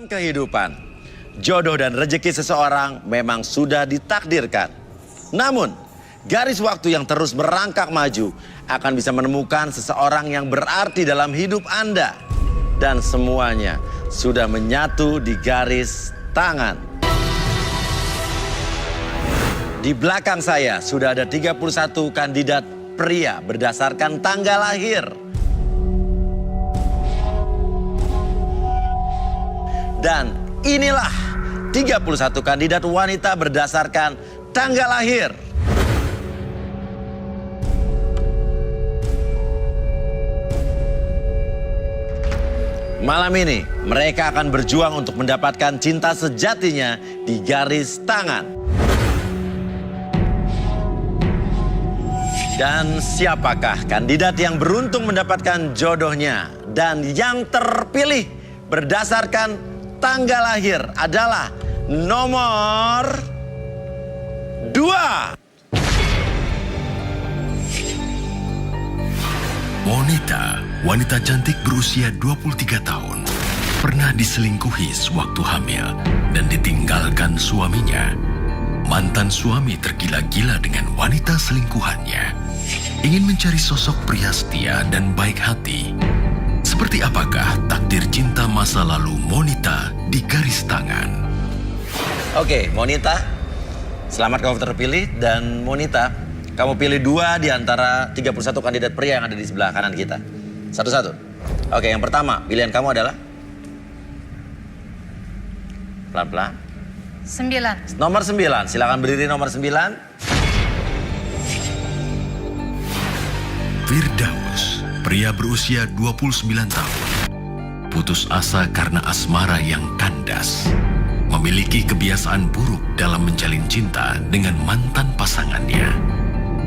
Kehidupan, jodoh dan rezeki seseorang memang sudah ditakdirkan. Namun, garis waktu yang terus merangkak maju akan bisa menemukan seseorang yang berarti dalam hidup Anda. Dan semuanya sudah menyatu di garis tangan. Di belakang saya sudah ada 31 kandidat pria berdasarkan tanggal lahir. Dan inilah 31 kandidat wanita berdasarkan tanggal lahir. Malam ini mereka akan berjuang untuk mendapatkan cinta sejatinya di garis tangan. Dan siapakah kandidat yang beruntung mendapatkan jodohnya dan yang terpilih berdasarkan tanggal lahir adalah nomor 2. Monita, wanita cantik berusia 23 tahun, pernah diselingkuhi sewaktu hamil dan ditinggalkan suaminya. Mantan suami tergila-gila dengan wanita selingkuhannya. Ingin mencari sosok pria setia dan baik hati. Seperti apakah takdir cinta masa lalu Monita di garis tangan? Oke, Monita, selamat kamu terpilih. Dan Monita, kamu pilih 2 di antara 31 kandidat pria yang ada di sebelah kanan kita. Satu-satu. Oke, yang pertama, pilihan kamu adalah? Pelan-pelan. 9. Nomor 9, silakan berdiri nomor 9. Firdaus, pria berusia 29 tahun. Putus asa karena asmara yang kandas. Memiliki kebiasaan buruk dalam menjalin cinta dengan mantan pasangannya.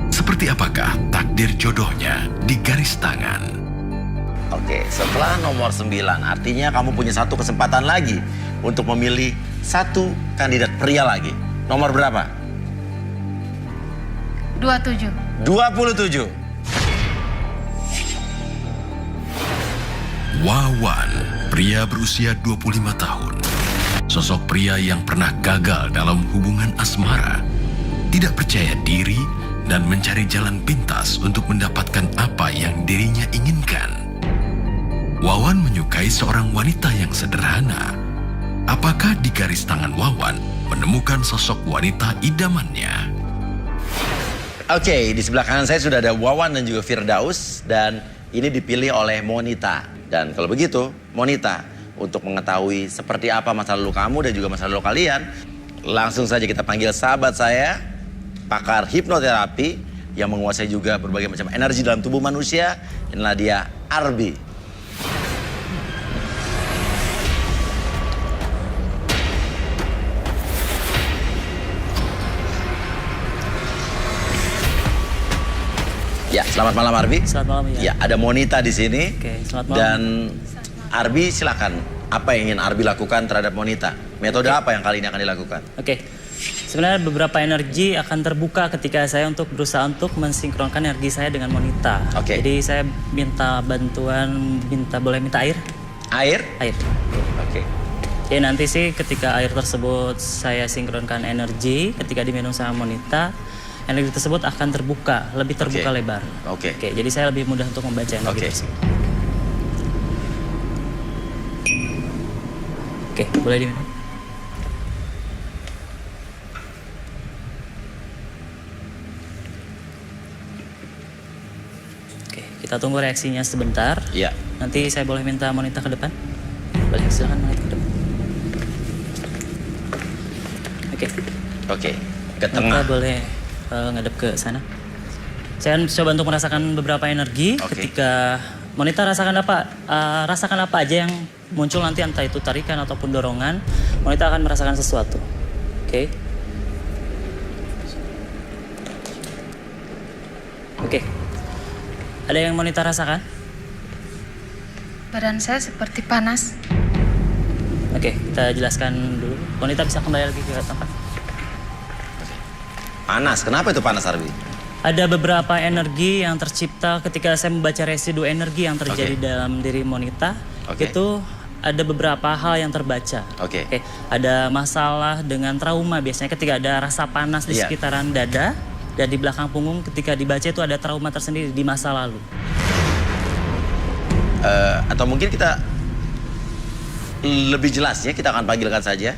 Seperti apakah takdir jodohnya di garis tangan? Oke, setelah nomor 9, artinya kamu punya satu kesempatan lagi untuk memilih satu kandidat pria lagi. Nomor berapa? 27. 27. Wawan, pria berusia 25 tahun. Sosok pria yang pernah gagal dalam hubungan asmara. Tidak percaya diri dan mencari jalan pintas untuk mendapatkan apa yang dirinya inginkan. Wawan menyukai seorang wanita yang sederhana. Apakah di garis tangan Wawan menemukan sosok wanita idamannya? Oke, di sebelah kanan saya sudah ada Wawan dan juga Firdaus. Dan ini dipilih oleh Monita. Dan kalau begitu, Monita, untuk mengetahui seperti apa masa lalu kamu dan juga masa lalu kalian, langsung saja kita panggil sahabat saya, pakar hipnoterapi yang menguasai juga berbagai macam energi dalam tubuh manusia. Inilah dia, Arbi. Ya, selamat malam Arbi. Selamat malam ya. Ya, ada Monita di sini. Oke, selamat malam. Dan Arbi, silakan. Apa yang ingin Arbi lakukan terhadap Monita? Metode apa yang kali ini akan dilakukan? Oke. Sebenarnya beberapa energi akan terbuka ketika saya untuk berusaha untuk mensinkronkan energi saya dengan Monita. Oke. Jadi saya minta bantuan, boleh minta air? Air? Air. Oke. Ya nanti sih ketika air tersebut saya sinkronkan energi, ketika diminum sama Monita, energi tersebut akan terbuka, lebih terbuka lebar. Oke. Oke, jadi saya lebih mudah untuk membaca energi tersebut. Oke, boleh diminum. Oke, kita tunggu reaksinya sebentar. Iya. Nanti saya boleh minta Monita ke depan? Boleh, silakan Monita ke depan. Oke. Oke. Ke Monita tengah. boleh ngadep ke sana. Saya coba untuk merasakan beberapa energi. Ketika Monita rasakan apa aja yang muncul nanti, entah itu tarikan ataupun dorongan, Monita akan merasakan sesuatu. Oke. Oke. Ada yang Monita rasakan? Badan saya seperti panas. Oke, kita jelaskan dulu. Monita bisa kembali lagi ke tempat. Panas, kenapa itu panas Arbi? Ada beberapa energi yang tercipta ketika saya membaca residu energi yang terjadi dalam diri Monita. Itu ada beberapa hal yang terbaca. Oke. Ada masalah dengan trauma biasanya ketika ada rasa panas di Iya. sekitaran dada dan di belakang punggung ketika dibaca itu ada trauma tersendiri di masa lalu. Atau mungkin kita lebih jelas ya, kita akan panggilkan saja.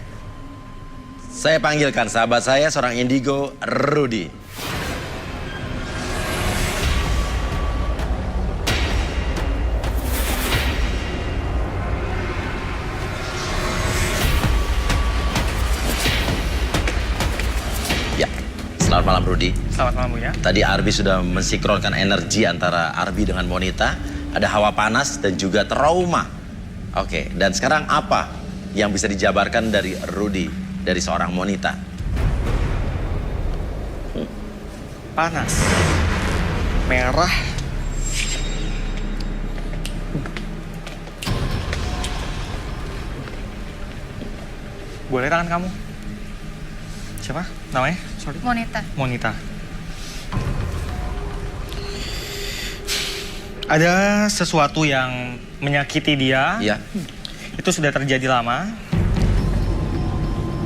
Saya panggilkan sahabat saya, seorang indigo, Rudy. Ya, selamat malam Rudy. Selamat malam, Bu ya. Tadi Arbi sudah mensinkronkan energi antara Arbi dengan Monita. Ada hawa panas dan juga trauma. Oke, dan sekarang apa yang bisa dijabarkan dari Rudy, dari seorang Monita? Panas. Merah. Boleh tangan kamu? Siapa namanya? Sorry. Monita. Monita. Ada sesuatu yang menyakiti dia. Ya, Itu sudah terjadi lama.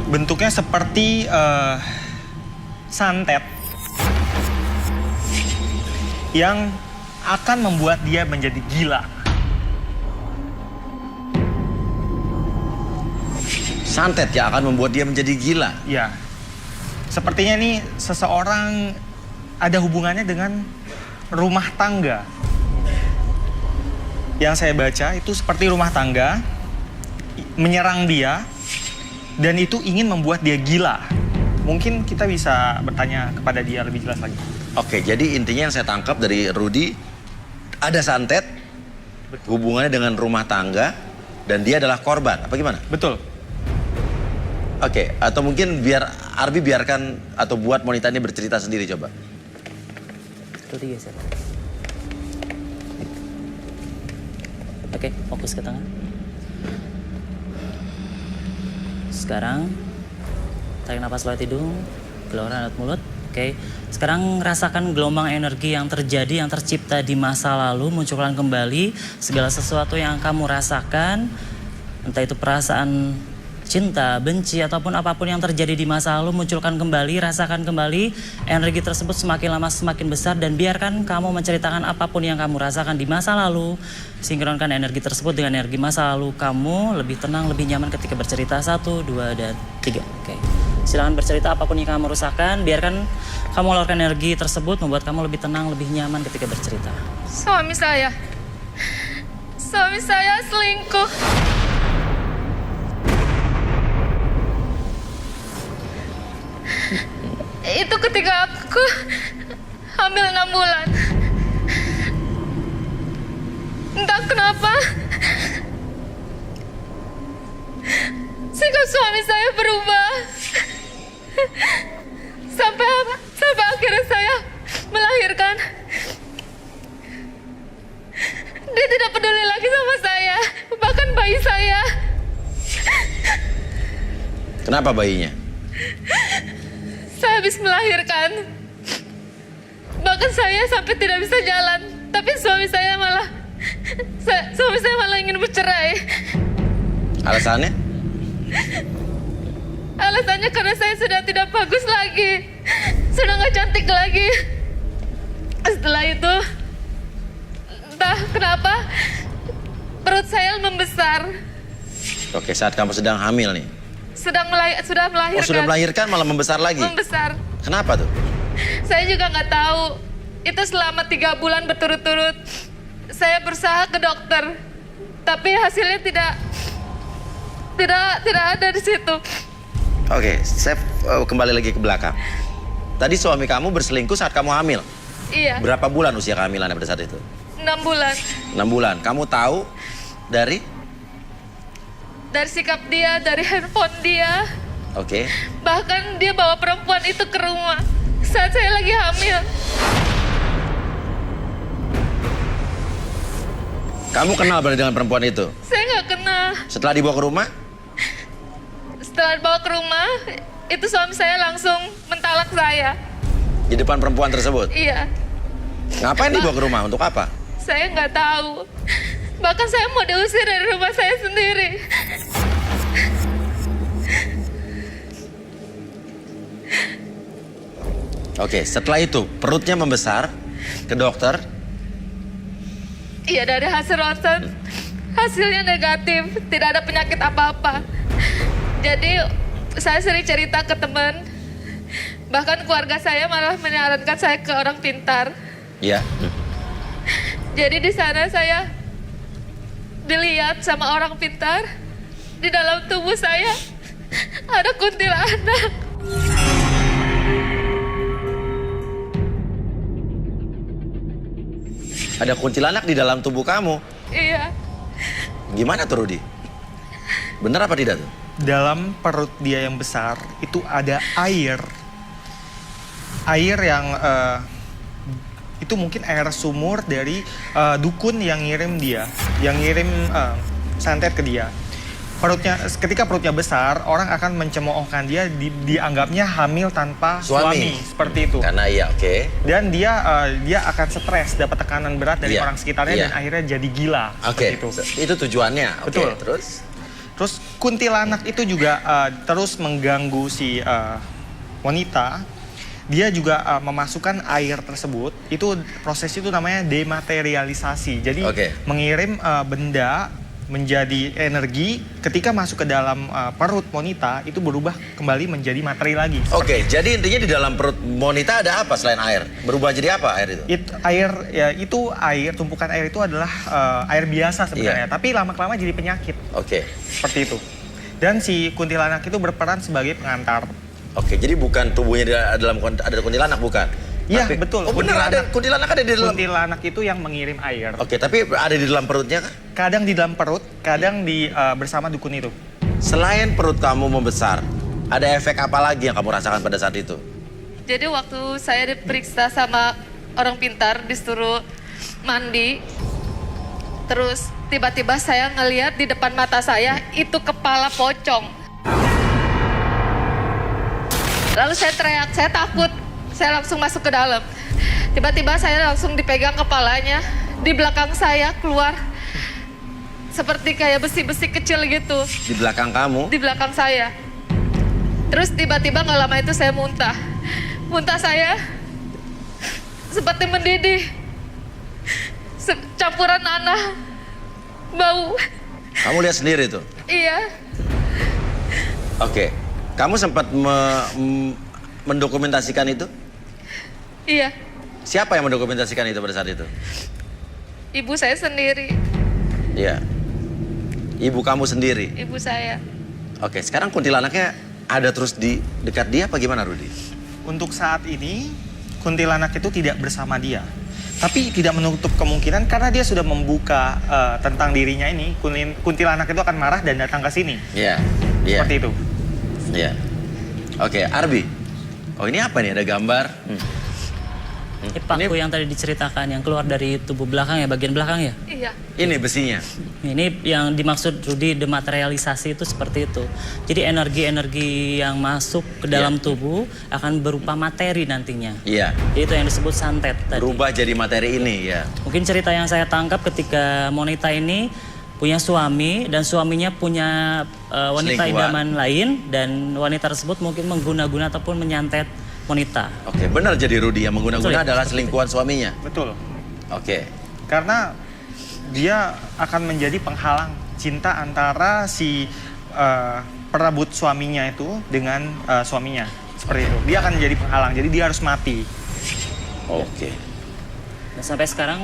Bentuknya seperti santet yang akan membuat dia menjadi gila. santet yang akan membuat dia menjadi gila. Ya, sepertinya nih seseorang ada hubungannya dengan rumah tangga. Yang saya baca itu seperti rumah tangga menyerang dia dan itu ingin membuat dia gila. Mungkin kita bisa bertanya kepada dia lebih jelas lagi. Oke, jadi intinya yang saya tangkap dari Rudy, ada santet, hubungannya dengan rumah tangga, dan dia adalah korban. Apa gimana? Betul. Oke, atau mungkin biar Arbi biarkan atau buat Monita ini bercerita sendiri coba. Itu digeser. Oke, fokus ke tangan. Sekarang tarik napas lewat hidung, keluaran lewat mulut. Oke, sekarang rasakan gelombang energi yang terjadi, yang tercipta di masa lalu, munculkan kembali segala sesuatu yang kamu rasakan, entah itu perasaan cinta, benci, ataupun apapun yang terjadi di masa lalu, munculkan kembali, rasakan kembali, energi tersebut semakin lama semakin besar, dan biarkan kamu menceritakan apapun yang kamu rasakan di masa lalu, sinkronkan energi tersebut dengan energi masa lalu, kamu lebih tenang, lebih nyaman ketika bercerita. 1, 2, dan 3. Oke. Silakan bercerita apapun yang kamu rasakan, biarkan kamu mengeluarkan energi tersebut, membuat kamu lebih tenang, lebih nyaman ketika bercerita. Suami saya selingkuh. Itu ketika aku hamil 6 bulan. Entah kenapa sikap suami saya berubah. Sampai akhirnya saya melahirkan. Dia tidak peduli lagi sama saya, bahkan bayi saya. Kenapa bayinya? Saya habis melahirkan. Bahkan saya sampai tidak bisa jalan. Tapi suami saya malah ingin bercerai. Alasannya? Alasannya karena saya sudah tidak bagus lagi. Sudah nggak cantik lagi. Setelah itu, entah kenapa perut saya membesar. Oke, saat kamu sedang hamil nih. Sudah melahirkan. Oh, sudah melahirkan malah membesar lagi? Membesar. Kenapa tuh? Saya juga nggak tahu. Itu selama 3 bulan berturut-turut. Saya berusaha ke dokter, tapi hasilnya tidak ada di situ. Oke, saya kembali lagi ke belakang. Tadi suami kamu berselingkuh saat kamu hamil. Iya. Berapa bulan usia kehamilannya pada saat itu? 6 bulan. 6 bulan. Kamu tahu dari? Dari sikap dia, dari handphone dia. Oke. Bahkan dia bawa perempuan itu ke rumah saat saya lagi hamil. Kamu kenal berarti dengan perempuan itu? Saya nggak kenal. Setelah dibawa ke rumah? Setelah dibawa ke rumah, itu suami saya langsung mentalak saya. Di depan perempuan tersebut? Iya. Ngapain dibawa ke rumah? Untuk apa? Saya nggak tahu. Bahkan saya mau diusir dari rumah saya sendiri. Oke, setelah itu perutnya membesar ke dokter. Iya, dari hasil ronsen hasilnya negatif, tidak ada penyakit apa-apa. Jadi saya sering cerita ke teman, bahkan keluarga saya malah menyarankan saya ke orang pintar. Iya. Jadi di sana saya dilihat sama orang pintar, di dalam tubuh saya ada kuntilanak. Ada kuntilanak di dalam tubuh kamu. Iya. Gimana tuh Rudi? Benar apa tidak tuh? Dalam perut dia yang besar itu ada air. Air yang itu mungkin air sumur dari dukun yang ngirim dia, yang ngirim santet ke dia. Ketika perutnya besar, orang akan mencemoohkan dia, dianggapnya hamil tanpa suami seperti itu. Karena iya, oke. Dan dia akan stres, dapat tekanan berat dari Iya, orang sekitarnya iya. dan akhirnya jadi gila. Oke, Seperti itu. itu tujuannya. Oke, Betul. Terus? Kuntilanak itu juga terus mengganggu si wanita. Dia juga memasukkan air tersebut. Itu proses itu namanya dematerialisasi. Jadi mengirim benda menjadi energi, ketika masuk ke dalam perut wanita itu berubah kembali menjadi materi lagi. Oke, jadi intinya di dalam perut wanita ada apa selain air? Berubah jadi apa air itu? Tumpukan air itu adalah air biasa sebenarnya, tapi lama-kelamaan jadi penyakit. Oke. Seperti itu. Dan si kuntilanak itu berperan sebagai pengantar. Oke, jadi bukan tubuhnya ada kuntilanak, bukan? Iya, betul. Oh benar, ada kuntilanak ada di dalam. Kuntilanak itu yang mengirim air. Oke, tapi ada di dalam perutnya kan? Kadang di dalam perut, kadang bersama dukun itu. Selain perut kamu membesar, ada efek apa lagi yang kamu rasakan pada saat itu? Jadi waktu saya diperiksa sama orang pintar, disuruh mandi, terus tiba-tiba saya ngelihat di depan mata saya itu kepala pocong. Lalu saya teriak, saya takut, saya langsung masuk ke dalam. Tiba-tiba saya langsung dipegang kepalanya, di belakang saya keluar seperti kayak besi-besi kecil gitu. Di belakang kamu? Di belakang saya. Terus tiba-tiba nggak lama itu saya muntah. Muntah saya seperti mendidih. Campuran nanah, bau. Kamu lihat sendiri tuh? Iya. Oke. Kamu sempat mendokumentasikan itu? Iya. Siapa yang mendokumentasikan itu pada saat itu? Ibu saya sendiri. Iya. Ibu kamu sendiri? Ibu saya. Oke, sekarang kuntilanaknya ada terus di dekat dia apa gimana, Rudi? Untuk saat ini, kuntilanak itu tidak bersama dia. Tapi tidak menutup kemungkinan karena dia sudah membuka tentang dirinya ini, kuntilanak itu akan marah dan datang ke sini. Iya. Iya. Seperti itu. Iya. Oke, Arbi. Oh, ini apa nih? Ada gambar. Ini paku yang tadi diceritakan, yang keluar dari tubuh belakang ya, bagian belakang ya? Iya. Ini besinya. Ini yang dimaksud Rudi dematerialisasi itu seperti itu. Jadi energi-energi yang masuk ke dalam tubuh akan berupa materi nantinya. Iya. Itu yang disebut santet tadi. Berubah jadi materi ini, ya. Mungkin cerita yang saya tangkap ketika Monita ini punya suami dan suaminya punya wanita Selingkuhan. idaman lain dan wanita tersebut mungkin mengguna-guna ataupun menyantet Monita. Oke, benar jadi Rudi yang Betul mengguna-guna ya? adalah selingkuhan suaminya. Betul. Oke. Karena dia akan menjadi penghalang cinta antara si perabot suaminya itu dengan suaminya. Seperti itu. Dia akan menjadi penghalang, jadi dia harus mati. Oke. Dan sampai sekarang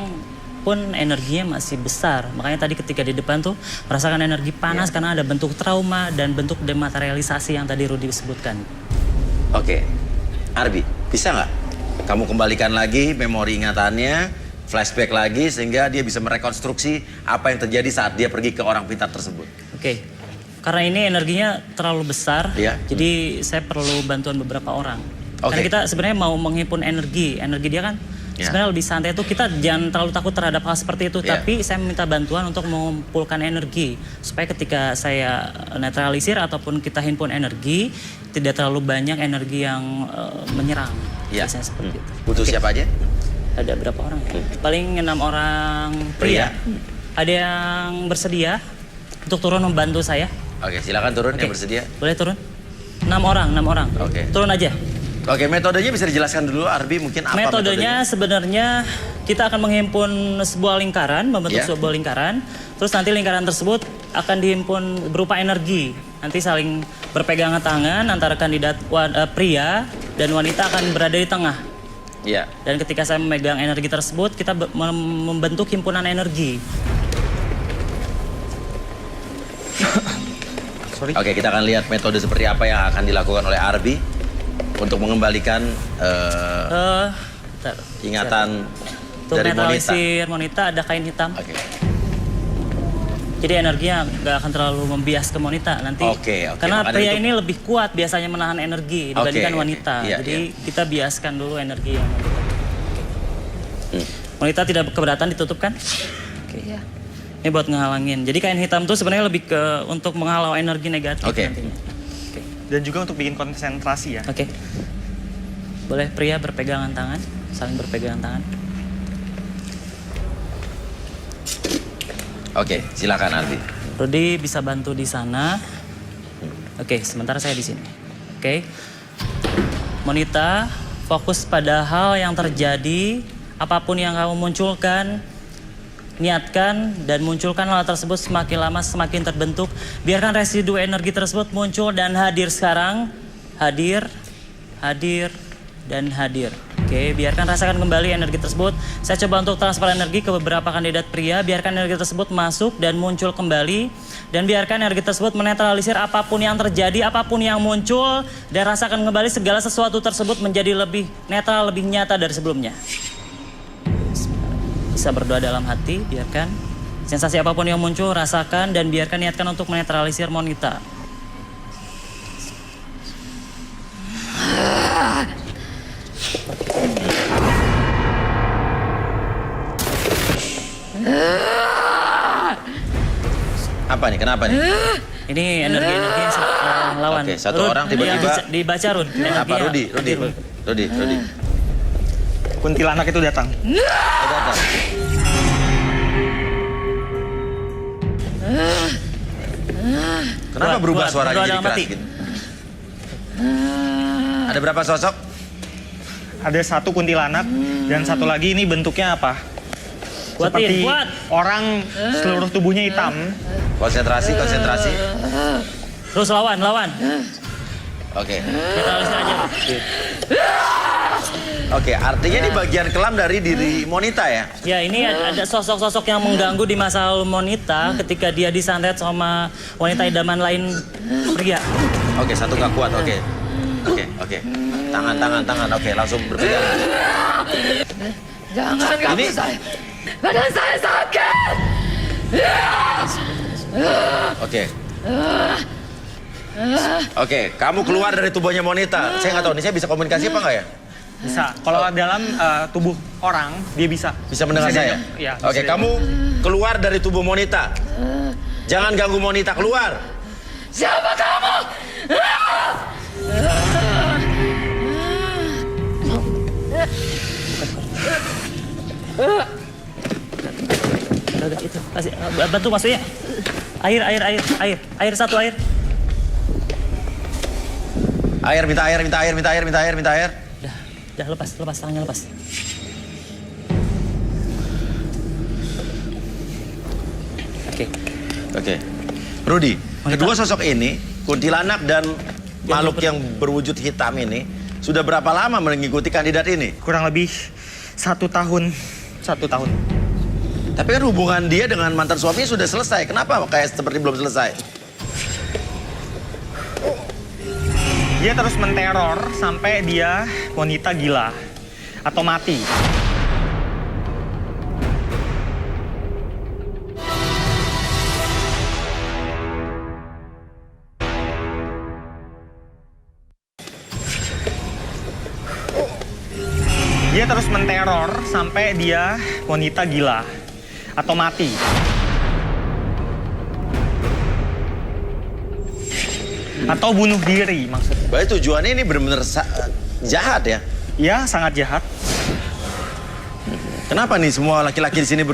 pun energinya masih besar. Makanya tadi ketika di depan tuh merasakan energi panas karena ada bentuk trauma dan bentuk dematerialisasi yang tadi Rudi sebutkan. Oke. Arbi, bisa nggak kamu kembalikan lagi memori ingatannya, flashback lagi sehingga dia bisa merekonstruksi apa yang terjadi saat dia pergi ke orang pintar tersebut? Oke. Karena ini energinya terlalu besar, jadi saya perlu bantuan beberapa orang. Karena kita sebenarnya mau menghimpun energi dia kan sebenarnya lebih santai itu, kita jangan terlalu takut terhadap hal seperti itu, tapi saya meminta bantuan untuk mengumpulkan energi supaya ketika saya netralisir ataupun kita himpun energi tidak terlalu banyak energi yang menyerang. Biasanya seperti itu. Butuh siapa aja? Ada berapa orang? Paling 6 orang pria. Ada yang bersedia untuk turun membantu saya? Oke, silakan turun Oke. yang bersedia. Boleh turun? 6 orang. Oke. Turun aja. Oke, metodenya bisa dijelaskan dulu Arbi mungkin apa Metodenya sebenarnya kita akan menghimpun sebuah lingkaran, membentuk Ya. sebuah lingkaran. Terus nanti lingkaran tersebut akan dihimpun berupa energi. Nanti saling berpegangan tangan antara kandidat pria dan wanita akan berada di tengah. Iya. Dan ketika saya memegang energi tersebut, kita membentuk himpunan energi. Sorry. Oke, kita akan lihat metode seperti apa yang akan dilakukan oleh Arbi untuk mengembalikan Bentar. ingatan Untuk dari Monita. netralisir Monita ada kain hitam. Oke. Jadi energinya nggak akan terlalu membias ke Monita nanti. Oke. Karena Makanya pria itu- ini lebih kuat biasanya menahan energi dibandingkan Oke. wanita. Iya, Jadi iya. kita biaskan dulu energi yang wanita. Wanita tidak keberatan ditutup kan? Oke. Iya. Ini buat ngehalangin. Jadi kain hitam tuh sebenarnya lebih ke untuk menghalau energi negatif Oke. nantinya. Oke. Dan juga untuk bikin konsentrasi ya. Oke. Boleh pria berpegangan tangan, saling berpegangan tangan. Oke, silakan Arbi. Rudi bisa bantu di sana. Oke, sementara saya di sini. Oke. Monita, fokus pada hal yang terjadi, apapun yang kamu munculkan, niatkan dan munculkan hal tersebut semakin lama semakin terbentuk. Biarkan residu energi tersebut muncul dan hadir sekarang. Hadir, dan hadir. Oke, biarkan rasakan kembali energi tersebut. Saya coba untuk transfer energi ke beberapa kandidat pria. Biarkan energi tersebut masuk dan muncul kembali. Dan biarkan energi tersebut menetralisir apapun yang terjadi, apapun yang muncul. Dan rasakan kembali segala sesuatu tersebut menjadi lebih netral, lebih nyata dari sebelumnya. Bisa berdoa dalam hati, biarkan. Sensasi apapun yang muncul, rasakan dan biarkan niatkan untuk menetralisir Monita. Apa nih? Kenapa nih? Ini energi-energi lawan. Oke, satu orang tiba-tiba- Iya, dibaca Rud. Apa Energinya Rudi? hadir, Rud. Rudi. Kuntilanak itu datang. Oh, datang. Kenapa Kuat, berubah kuat, suaranya berdoa jadi dalam keras hati. gitu? Ada berapa sosok? Ada satu kuntilanak dan satu lagi ini bentuknya apa? Kuatin, Seperti kuat. orang seluruh tubuhnya hitam. Konsentrasi. Terus lawan. Oke. Netralisir aja. Oke, artinya ini bagian kelam dari diri Monita ya? Ya, ini ada sosok-sosok yang mengganggu di masa lalu Monita ketika dia disantet sama wanita idaman lain pria. Oke, satu gak kuat, oke. Oke. Tangan, oke, langsung berpegangan. Jangan ganggu Ini- saya. Badan saya sakit. Oke, kamu keluar dari tubuhnya Monita. Saya nggak tahu, nih saya bisa komunikasi apa nggak ya? Bisa. Kalau dalam tubuh orang dia bisa. Bisa mendengar saya? diajak- Iya. bisa Oke, diajak. kamu keluar dari tubuh Monita. Jangan ganggu Monita, keluar. Siapa kamu? Itu, kasih bantu masuknya. Air satu air. Minta air. Dah lepas tangannya lepas. Oke. Rudi, kedua sosok ini, kuntilanak dan makhluk yang berwujud hitam ini, sudah berapa lama mengikuti kandidat ini? Kurang lebih 1 tahun. 1 tahun. Tapi kan hubungan dia dengan mantan suaminya sudah selesai. Kenapa kayak seperti belum selesai? Dia terus menteror sampai dia wanita gila atau mati. Dia terus menteror sampai dia wanita gila atau mati. Atau bunuh diri maksudnya. Berarti tujuannya ini benar-benar jahat ya? Ya, sangat jahat. Kenapa nih semua laki-laki di sini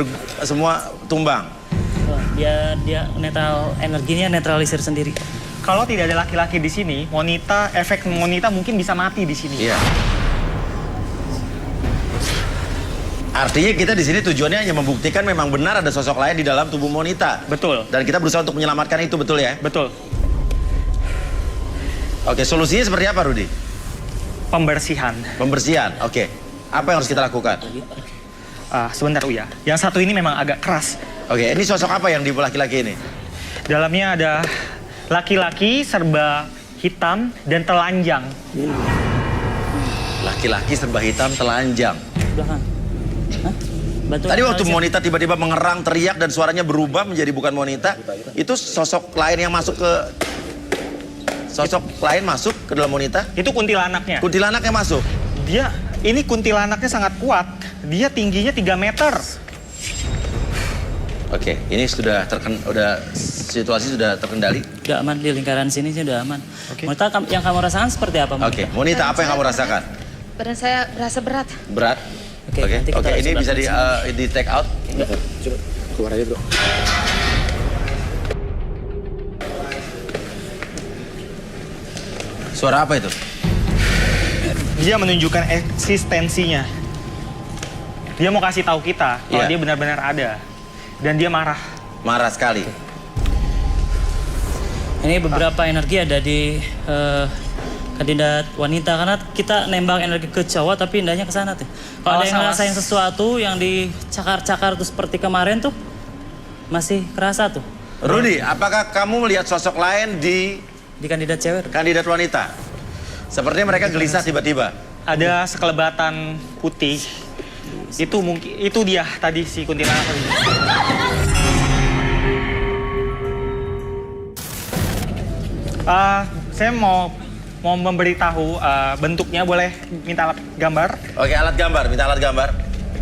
semua tumbang? Dia energinya netralisir sendiri. Kalau tidak ada laki-laki di sini, efek Monita mungkin bisa mati di sini. Iya. Artinya kita di sini tujuannya hanya membuktikan memang benar ada sosok lain di dalam tubuh Monita. Betul. Dan kita berusaha untuk menyelamatkan itu, betul ya? Betul. Oke, solusinya seperti apa, Rudi? Pembersihan. Pembersihan, oke. Apa yang harus kita lakukan? Sebentar Uya. Yang satu ini memang agak keras. Oke, ini sosok apa yang di laki-laki ini? Dalamnya ada laki-laki serba hitam dan telanjang. Laki-laki serba hitam telanjang. Belakang. Hah? Bantu Tadi waktu netralisir. Monita tiba-tiba mengerang, teriak dan suaranya berubah menjadi bukan Monita, itu sosok lain yang masuk ke dalam Monita? Itu kuntilanaknya. Kuntilanaknya masuk. Ini kuntilanaknya sangat kuat. Dia tingginya 3 meter. Oke, ini situasi sudah terkendali. Udah aman di lingkaran sini sih udah aman. Oke. Monita, yang kamu rasakan seperti apa? Oke, Monita, apa yang kamu rasakan? Badan saya berasa berat. Berat? Oke, nanti kita Oke, ini sebelah bisa sini. di take out. Coba keluar aja bro. Suara apa itu? Dia menunjukkan eksistensinya. Dia mau kasih tahu kita kalau Iya. dia benar-benar ada. Dan dia marah. Marah sekali. Ini beberapa energi ada di kandidat wanita karena kita nembak energi ke cowok tapi indahnya ke sana tuh. Kalau ada yang Awas, awas. ngerasain sesuatu yang dicakar-cakar tuh seperti kemarin tuh masih kerasa tuh Rudi, apakah kamu melihat sosok lain di di kandidat cewek. kandidat wanita? Sepertinya mereka gelisah tiba-tiba. Ada sekelebatan putih. Itu dia tadi si kuntilanak. Saya mau memberitahu bentuknya, boleh minta alat gambar? Oke, alat gambar, minta alat gambar.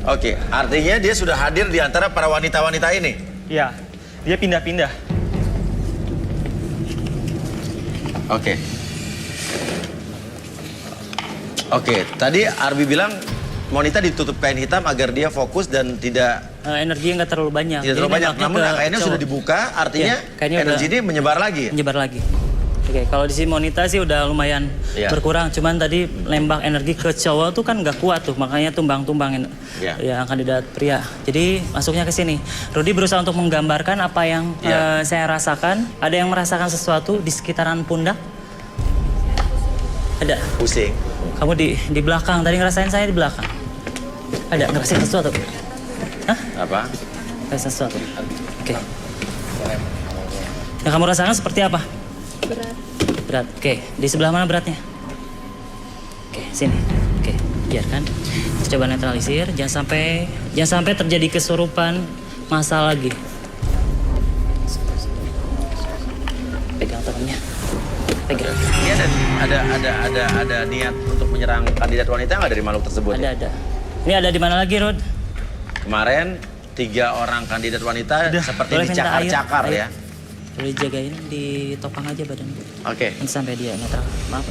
Oke, artinya dia sudah hadir di antara para wanita-wanita ini. Iya, dia pindah-pindah. Oke. Oke, tadi Arbi bilang Monita ditutup kain hitam agar dia fokus dan tidak Energinya nggak terlalu banyak. tidak terlalu Jadi banyak. nembaknya Namun ke kainnya cowok. sudah dibuka, artinya Iya, kainnya energi udah- ini menyebar lagi. Menyebar lagi. Oke, kalau di sini Monita sih udah lumayan Iya. berkurang. Cuman tadi lembak energi ke cowok tuh kan nggak kuat tuh, makanya tumbang-tumbangin Iya. yang kandidat pria. Jadi masuknya ke sini. Rudy berusaha untuk menggambarkan apa yang Iya. saya rasakan. Ada yang merasakan sesuatu di sekitaran pundak? Ada. Pusing. Kamu di belakang. Tadi ngerasain saya di belakang. Ada ngerasain sesuatu? Hah? Apa? Ngerasain sesuatu? Oke. Yang kamu rasakan seperti apa? Berat. Berat. Oke, di sebelah mana beratnya? Oke, sini. Oke, biarkan. Kita coba netralisir. Jangan sampai terjadi kesurupan massa lagi. Pegang tangannya. Pegang. Ini ada niat untuk menyerang kandidat wanita nggak dari makhluk tersebut? ya? Ada. Ini ada di mana lagi, Rod? Kemarin 3 orang kandidat wanita seperti boleh minta dicakar-cakar air? ya. Boleh jagain, ditopang aja badan. Oke. Nanti sampai dia netral. Maaf.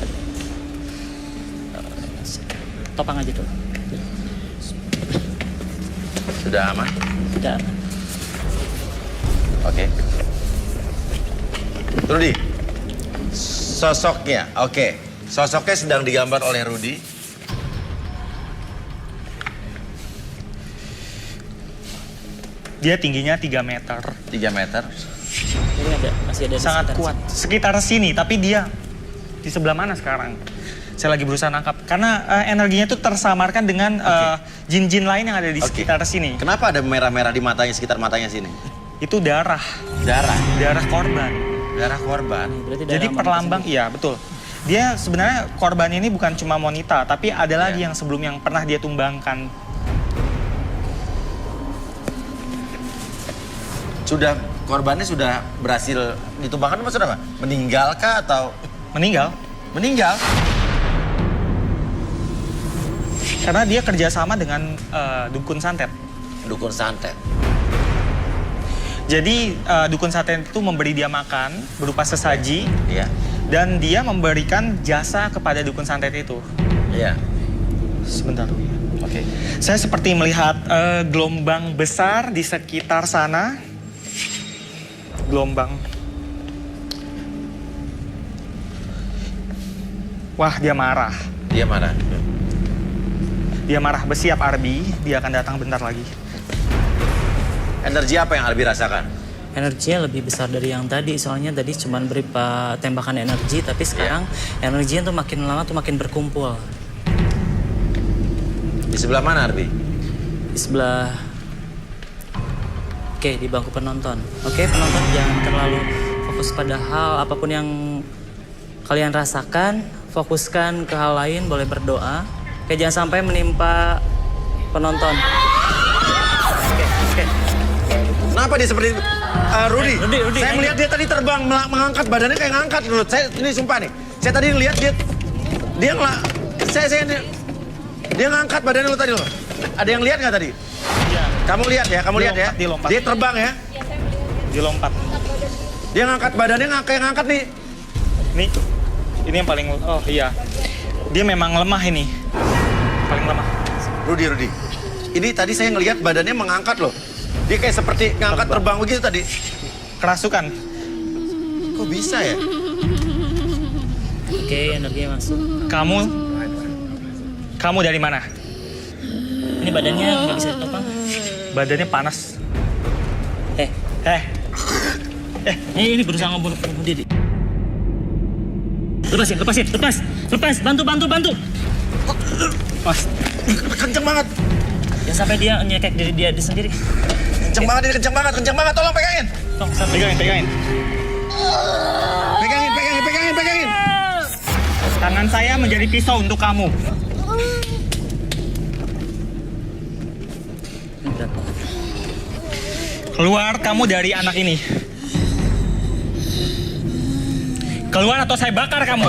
Topang aja dulu. Sudah aman? Udah. Oke. Rudi, sosoknya, oke. Sosoknya sedang digambar oleh Rudi. Dia tingginya 3 meter. 3 meter. Ini masih ada di Sangat sekitar kuat. Sekitar sini, tapi dia di sebelah mana sekarang? Saya lagi berusaha nangkap. Karena energinya itu tersamarkan dengan jin-jin lain yang ada di Oke. sekitar sini. Kenapa ada merah-merah di matanya, sekitar matanya sini? Itu darah. Darah Korban. darah korban. sini. Berarti Jadi darah perlambang, iya betul. Dia sebenarnya korbannya ini bukan cuma Monita, tapi ada lagi Iya. yang sebelum yang pernah dia tumbangkan. Korbannya sudah berhasil ditumbangkan, maksudnya apa? Meninggal kah atau Meninggal. meninggal? Karena dia kerjasama dengan dukun santet. Dukun santet. Jadi dukun santet itu memberi dia makan berupa sesaji. Iya. Dan dia memberikan jasa kepada dukun santet itu. Iya. Sebentar. Oke. Saya seperti melihat gelombang besar di sekitar sana. Gelombang. Wah, dia marah. Dia marah. Dia marah. Bersiap Arbi, dia akan datang bentar lagi. Energi apa yang Arbi rasakan? Energinya lebih besar dari yang tadi, soalnya tadi cuma berupa tembakan energi, tapi sekarang energinya tuh makin lama tuh makin berkumpul. Di sebelah mana Arbi? Di sebelah... Oke, di bangku penonton. Oke, penonton jangan terlalu fokus pada hal apapun yang kalian rasakan, fokuskan ke hal lain, boleh berdoa. Oke, jangan sampai menimpa penonton. Oke. Kenapa dia seperti itu? Rudy, Rudy, saya melihat dia tadi terbang, mengangkat badannya kayak ngangkat menurut saya. Ini sumpah nih, saya tadi ngelihat dia ngangkat badannya lo tadi lo. Ada yang lihat nggak tadi? Iya. Kamu lihat ya, Dia lompat. Dia terbang ya. Dia lompat. Dia ngangkat badannya kayak ngangkat nih. Nih, ini yang paling... Oh iya. Dia memang lemah ini. Paling lemah. Rudy. Ini tadi saya ngelihat badannya mengangkat loh. Dia kayak seperti ngangkat terbang begitu tadi. Kerasukan. Kok bisa ya? Oke, energinya masuk. Kamu dari mana? Ini badannya nggak bisa ditopang. Badannya panas. Ini berusaha ngebunuh diri. Lepas, bantu. Mas, Kenceng banget. Jangan sampai dia nyekek diri dia sendiri. Kenceng banget ini, kenceng banget. Tolong pegangin. pegangin. Pegangin. Tangan saya menjadi pisau untuk kamu. Keluar kamu dari anak ini. Keluar atau saya bakar kamu.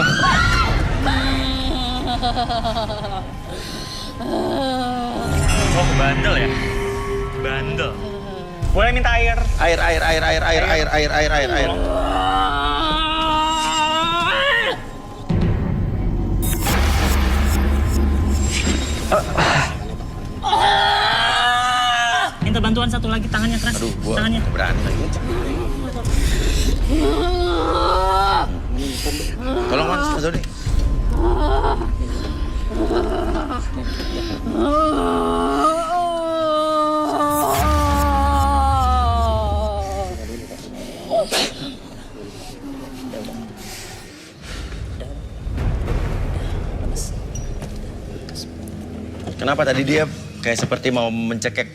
Oh, bandel ya? Bandel. Boleh minta air? Air. Minta bantuan satu lagi, tangannya keras. Aduh, gua tangannya. berani lagi. Tolong Mas Dodi. Kenapa tadi dia kayak seperti mau mencekek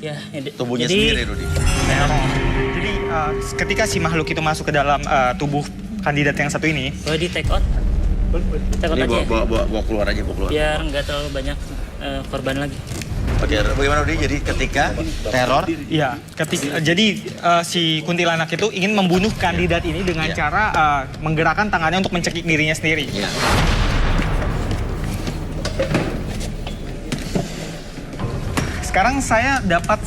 Ya, tubuhnya jadi, sendiri, Rudy? Jadi ketika si makhluk itu masuk ke dalam tubuh kandidat yang satu ini, boleh di take out. Take out Ini aja. bawa keluar aja, Biar nggak terlalu banyak korban lagi. Oke, bagaimana Rudy? Jadi ketika teror, ya, jadi si kuntilanak itu ingin membunuh kandidat ini dengan Iya. cara menggerakkan tangannya untuk mencekik dirinya sendiri. ya. Sekarang saya dapat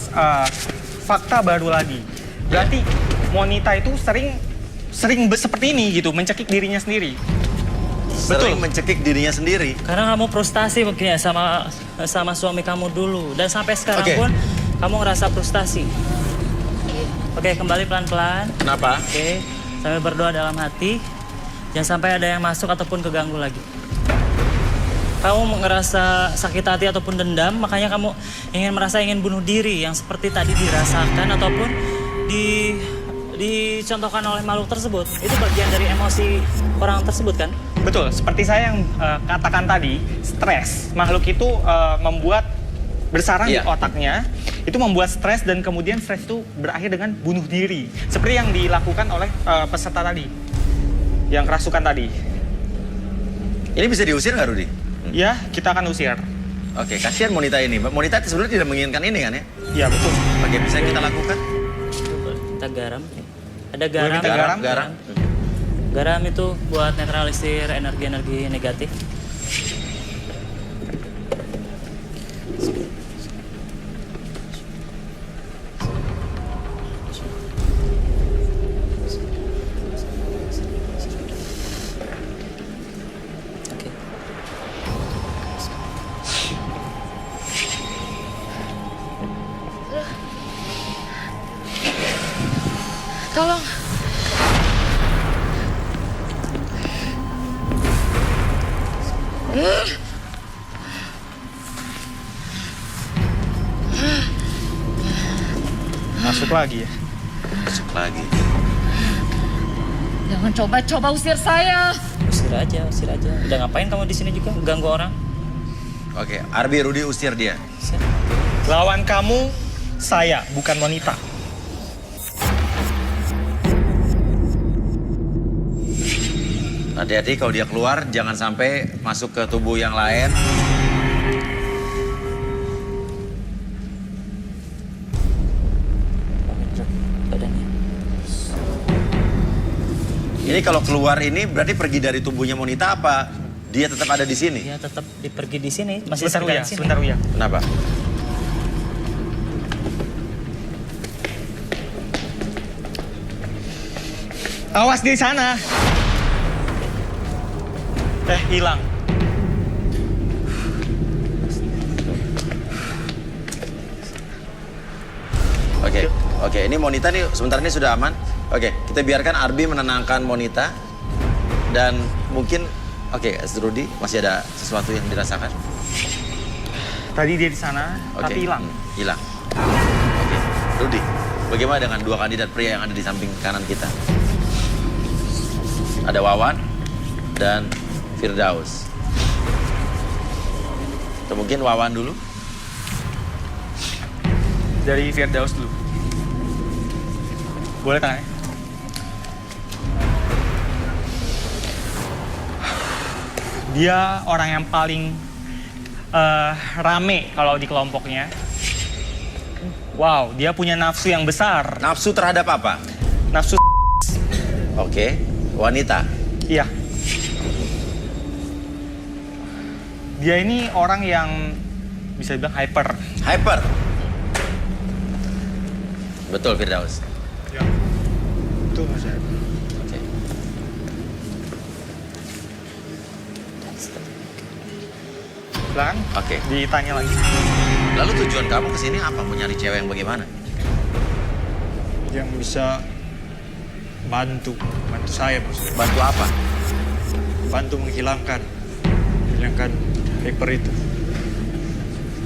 fakta baru lagi. Berarti Monita itu sering seperti ini gitu, mencekik dirinya sendiri. Sering mencekik dirinya sendiri. Karena kamu frustasi mungkin ya sama suami kamu dulu. Dan sampai sekarang Oke. pun kamu ngerasa frustasi. Oke, kembali pelan-pelan. Kenapa? Oke, sambil berdoa dalam hati. Jangan sampai ada yang masuk ataupun keganggu lagi. Kamu ngerasa sakit hati ataupun dendam, makanya kamu ingin bunuh diri yang seperti tadi dirasakan ataupun dicontohkan oleh makhluk tersebut. Itu bagian dari emosi orang tersebut kan? Betul, seperti saya yang katakan tadi, stres. Makhluk itu membuat bersarang di Iya. otaknya, itu membuat stres dan kemudian stres itu berakhir dengan bunuh diri. Seperti yang dilakukan oleh peserta tadi, yang kerasukan tadi. Ini bisa diusir nggak, Rudy? Ya, kita akan usir. Oke, kasihan Monita ini. Monita sebenarnya tidak menginginkan ini kan ya? Ya, betul. Oke, bisa kita lakukan? Kita garam. Ada garam. minta garam? Garam. Garam itu buat netralisir energi-energi negatif. Oke. Tolong. Masuk lagi ya. Masuk lagi. Jangan coba-coba usir saya. Usir aja, usir aja. Udah ngapain kamu di sini juga ganggu orang? Oke, Arbi, Rudi usir dia. Usir. Lawan kamu saya, bukan wanita. Hati-hati kalau dia keluar, jangan sampai masuk ke tubuh yang lain. Badannya. Ini kalau keluar ini berarti pergi dari tubuhnya Monita apa? Dia tetap ada di sini? Dia tetap pergi di sini, masih Sebentar sekitar Uya, sini. sebentar Uya. Kenapa? Awas di sana. Hilang. Oke, ini Monita nih sebentar ini sudah aman. Oke, kita biarkan Arbi menenangkan Monita. Dan mungkin, Rudi masih ada sesuatu yang dirasakan. Tadi dia di sana, Oke, tapi hilang. Hilang. Oke, Rudi, bagaimana dengan dua kandidat pria yang ada di samping kanan kita? Ada Wawan dan Firdaus. Atau mungkin Wawan dulu? Dari Firdaus dulu. Boleh tanya? Dia orang yang paling rame kalau di kelompoknya. Wow, dia punya nafsu yang besar. Nafsu terhadap apa? Nafsu Oke, wanita. iya. Dia ini orang yang bisa dibilang hyper. Hyper. Betul, Firdaus. Ya. Itu Mas. Oke. Pelan. Oke. Ditanya lagi. Lalu tujuan kamu kesini apa? Mau nyari cewek yang bagaimana? Yang bisa bantu saya maksudnya. Bantu apa? Bantu menghilangkan hyper itu.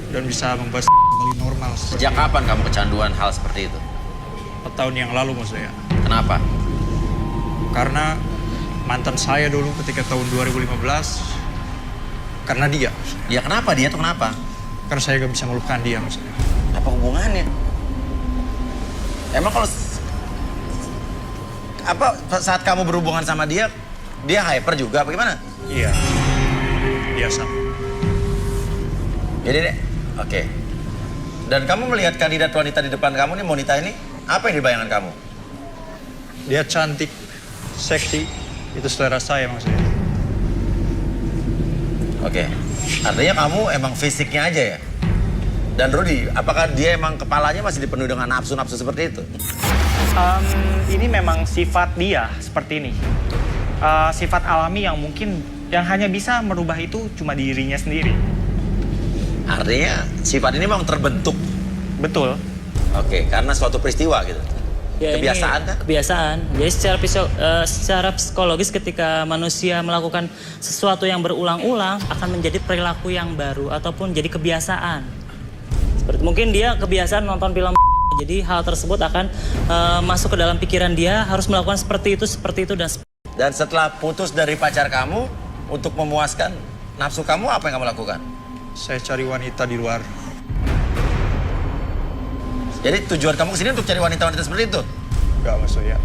Dan bisa membuat kembali normal. Sejak kapan kamu kecanduan hal seperti itu? 4 tahun yang lalu maksudnya. Kenapa? Karena mantan saya dulu ketika tahun 2015, karena dia. Ya kenapa? Dia tuh kenapa? Karena saya gak bisa melupakan dia maksudnya. Apa hubungannya? Emang kalau saat kamu berhubungan sama dia hyper juga? Bagaimana? Iya, biasa. Jadi deh, oke. Dan kamu melihat kandidat wanita di depan kamu nih, Monita ini, apa yang dibayangkan kamu? Dia cantik, seksi, itu selera saya maksudnya. Oke. Artinya kamu emang fisiknya aja ya? Dan Rudi, apakah dia emang kepalanya masih dipenuhi dengan nafsu-nafsu seperti itu? Ini memang sifat dia seperti ini. Sifat alami yang mungkin yang hanya bisa merubah itu cuma dirinya sendiri. Artinya sifat ini memang terbentuk. Betul. Oke, karena suatu peristiwa gitu. Ya, Kebiasaan ini kan? Kebiasaan. Jadi secara psikologis ketika manusia melakukan sesuatu yang berulang-ulang akan menjadi perilaku yang baru ataupun jadi kebiasaan. Seperti mungkin dia kebiasaan nonton film, jadi hal tersebut akan masuk ke dalam pikiran dia harus melakukan seperti itu Dan setelah putus dari pacar kamu untuk memuaskan nafsu kamu, apa yang kamu lakukan? Saya cari wanita di luar. Jadi tujuan kamu kesini untuk cari wanita-wanita seperti itu? Enggak maksudnya.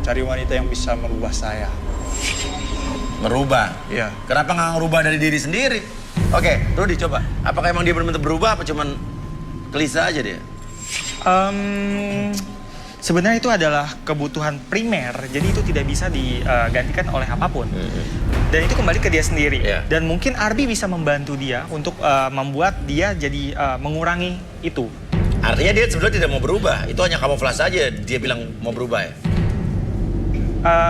Cari wanita yang bisa merubah saya. Merubah? Iya. Kenapa nggak ngerubah dari diri sendiri? Oke, Rudi coba. Apakah emang dia benar-benar berubah apa cuman kelisa aja dia? Sebenarnya itu adalah kebutuhan primer, jadi itu tidak bisa digantikan oleh apapun. Dan itu kembali ke dia sendiri. Iya. Dan mungkin Arbi bisa membantu dia untuk membuat dia jadi mengurangi itu. Artinya dia sebenarnya tidak mau berubah. Itu hanya kamuflase saja dia bilang mau berubah ya?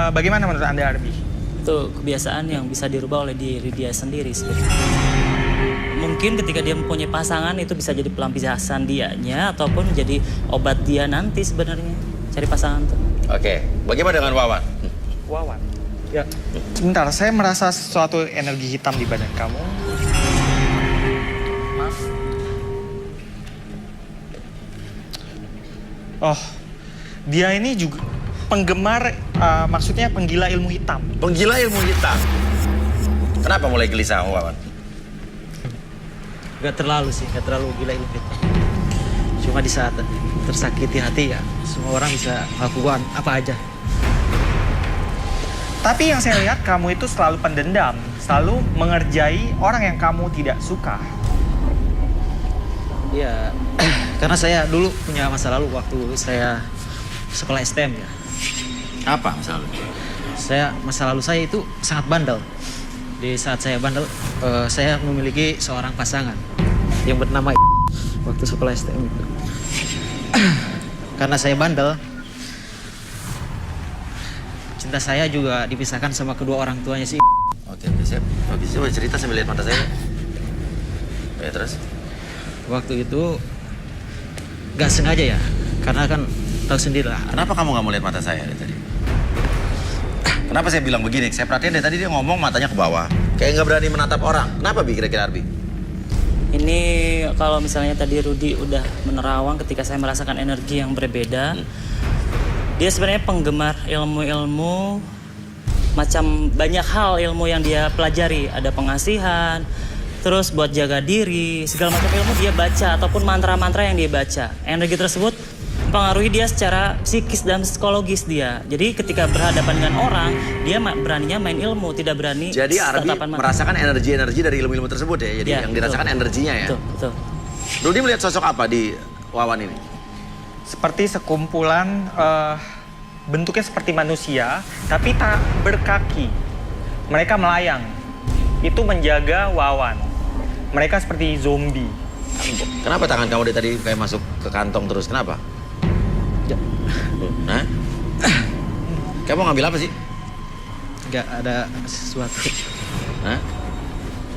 Bagaimana menurut Anda, Arbi? Itu kebiasaan yang bisa dirubah oleh diri dia sendiri sebenarnya. Mungkin ketika dia mempunyai pasangan itu bisa jadi pelampiasan dianya ataupun jadi obat dia nanti sebenarnya cari pasangan tuh. Oke, bagaimana dengan Wawan? Wawan. Ya, sebentar. Saya merasa sesuatu energi hitam di badan kamu. Maaf. Oh, dia ini juga penggemar, maksudnya penggila ilmu hitam. Penggila ilmu hitam. Kenapa mulai gelisah sama Wawan? Gak terlalu sih, gak terlalu gila ilmu hitam. Cuma di saat tersakiti hati ya, semua orang bisa melakukan apa aja. Tapi yang saya lihat kamu itu selalu pendendam, selalu mengerjai orang yang kamu tidak suka. Ya, karena saya dulu punya masa lalu waktu saya sekolah STM ya. Apa misalnya? Masa lalu saya itu sangat bandel. Di saat saya bandel, saya memiliki seorang pasangan yang bernama waktu sekolah STM itu. Karena saya bandel, cinta saya juga dipisahkan sama kedua orang tuanya sih. Oke, siap. Oke, coba cerita sambil lihat mata saya. Ya, terus? Waktu itu gak sengaja ya, karena kan tahu sendiri lah. Kenapa kamu nggak mau lihat mata saya dari tadi? Kenapa saya bilang begini? Saya perhatiin dari tadi dia ngomong matanya ke bawah. Kayak nggak berani menatap orang. Kenapa, Bi? Kira-kira, Arbi? Ini kalau misalnya tadi Rudy udah menerawang ketika saya merasakan energi yang berbeda. Dia sebenarnya penggemar ilmu-ilmu, macam banyak hal ilmu yang dia pelajari. Ada pengasihan, terus buat jaga diri, segala macam ilmu dia baca ataupun mantra-mantra yang dia baca. Energi tersebut mempengaruhi dia secara psikis dan psikologis dia. Jadi ketika berhadapan dengan orang, dia beraninya main ilmu, tidak berani. Jadi Arbi merasakan energi-energi dari ilmu-ilmu tersebut ya? Jadi ya, yang dirasakan energinya ya? Betul. Rudy melihat sosok apa di Wawan ini? Seperti sekumpulan, bentuknya seperti manusia, tapi tak berkaki. Mereka melayang. Itu menjaga Wawan. Mereka seperti zombie. Kenapa tangan kamu dari tadi kayak masuk ke kantong terus? Kenapa? Hah? Kamu ngambil apa sih? Gak ada sesuatu. Hah?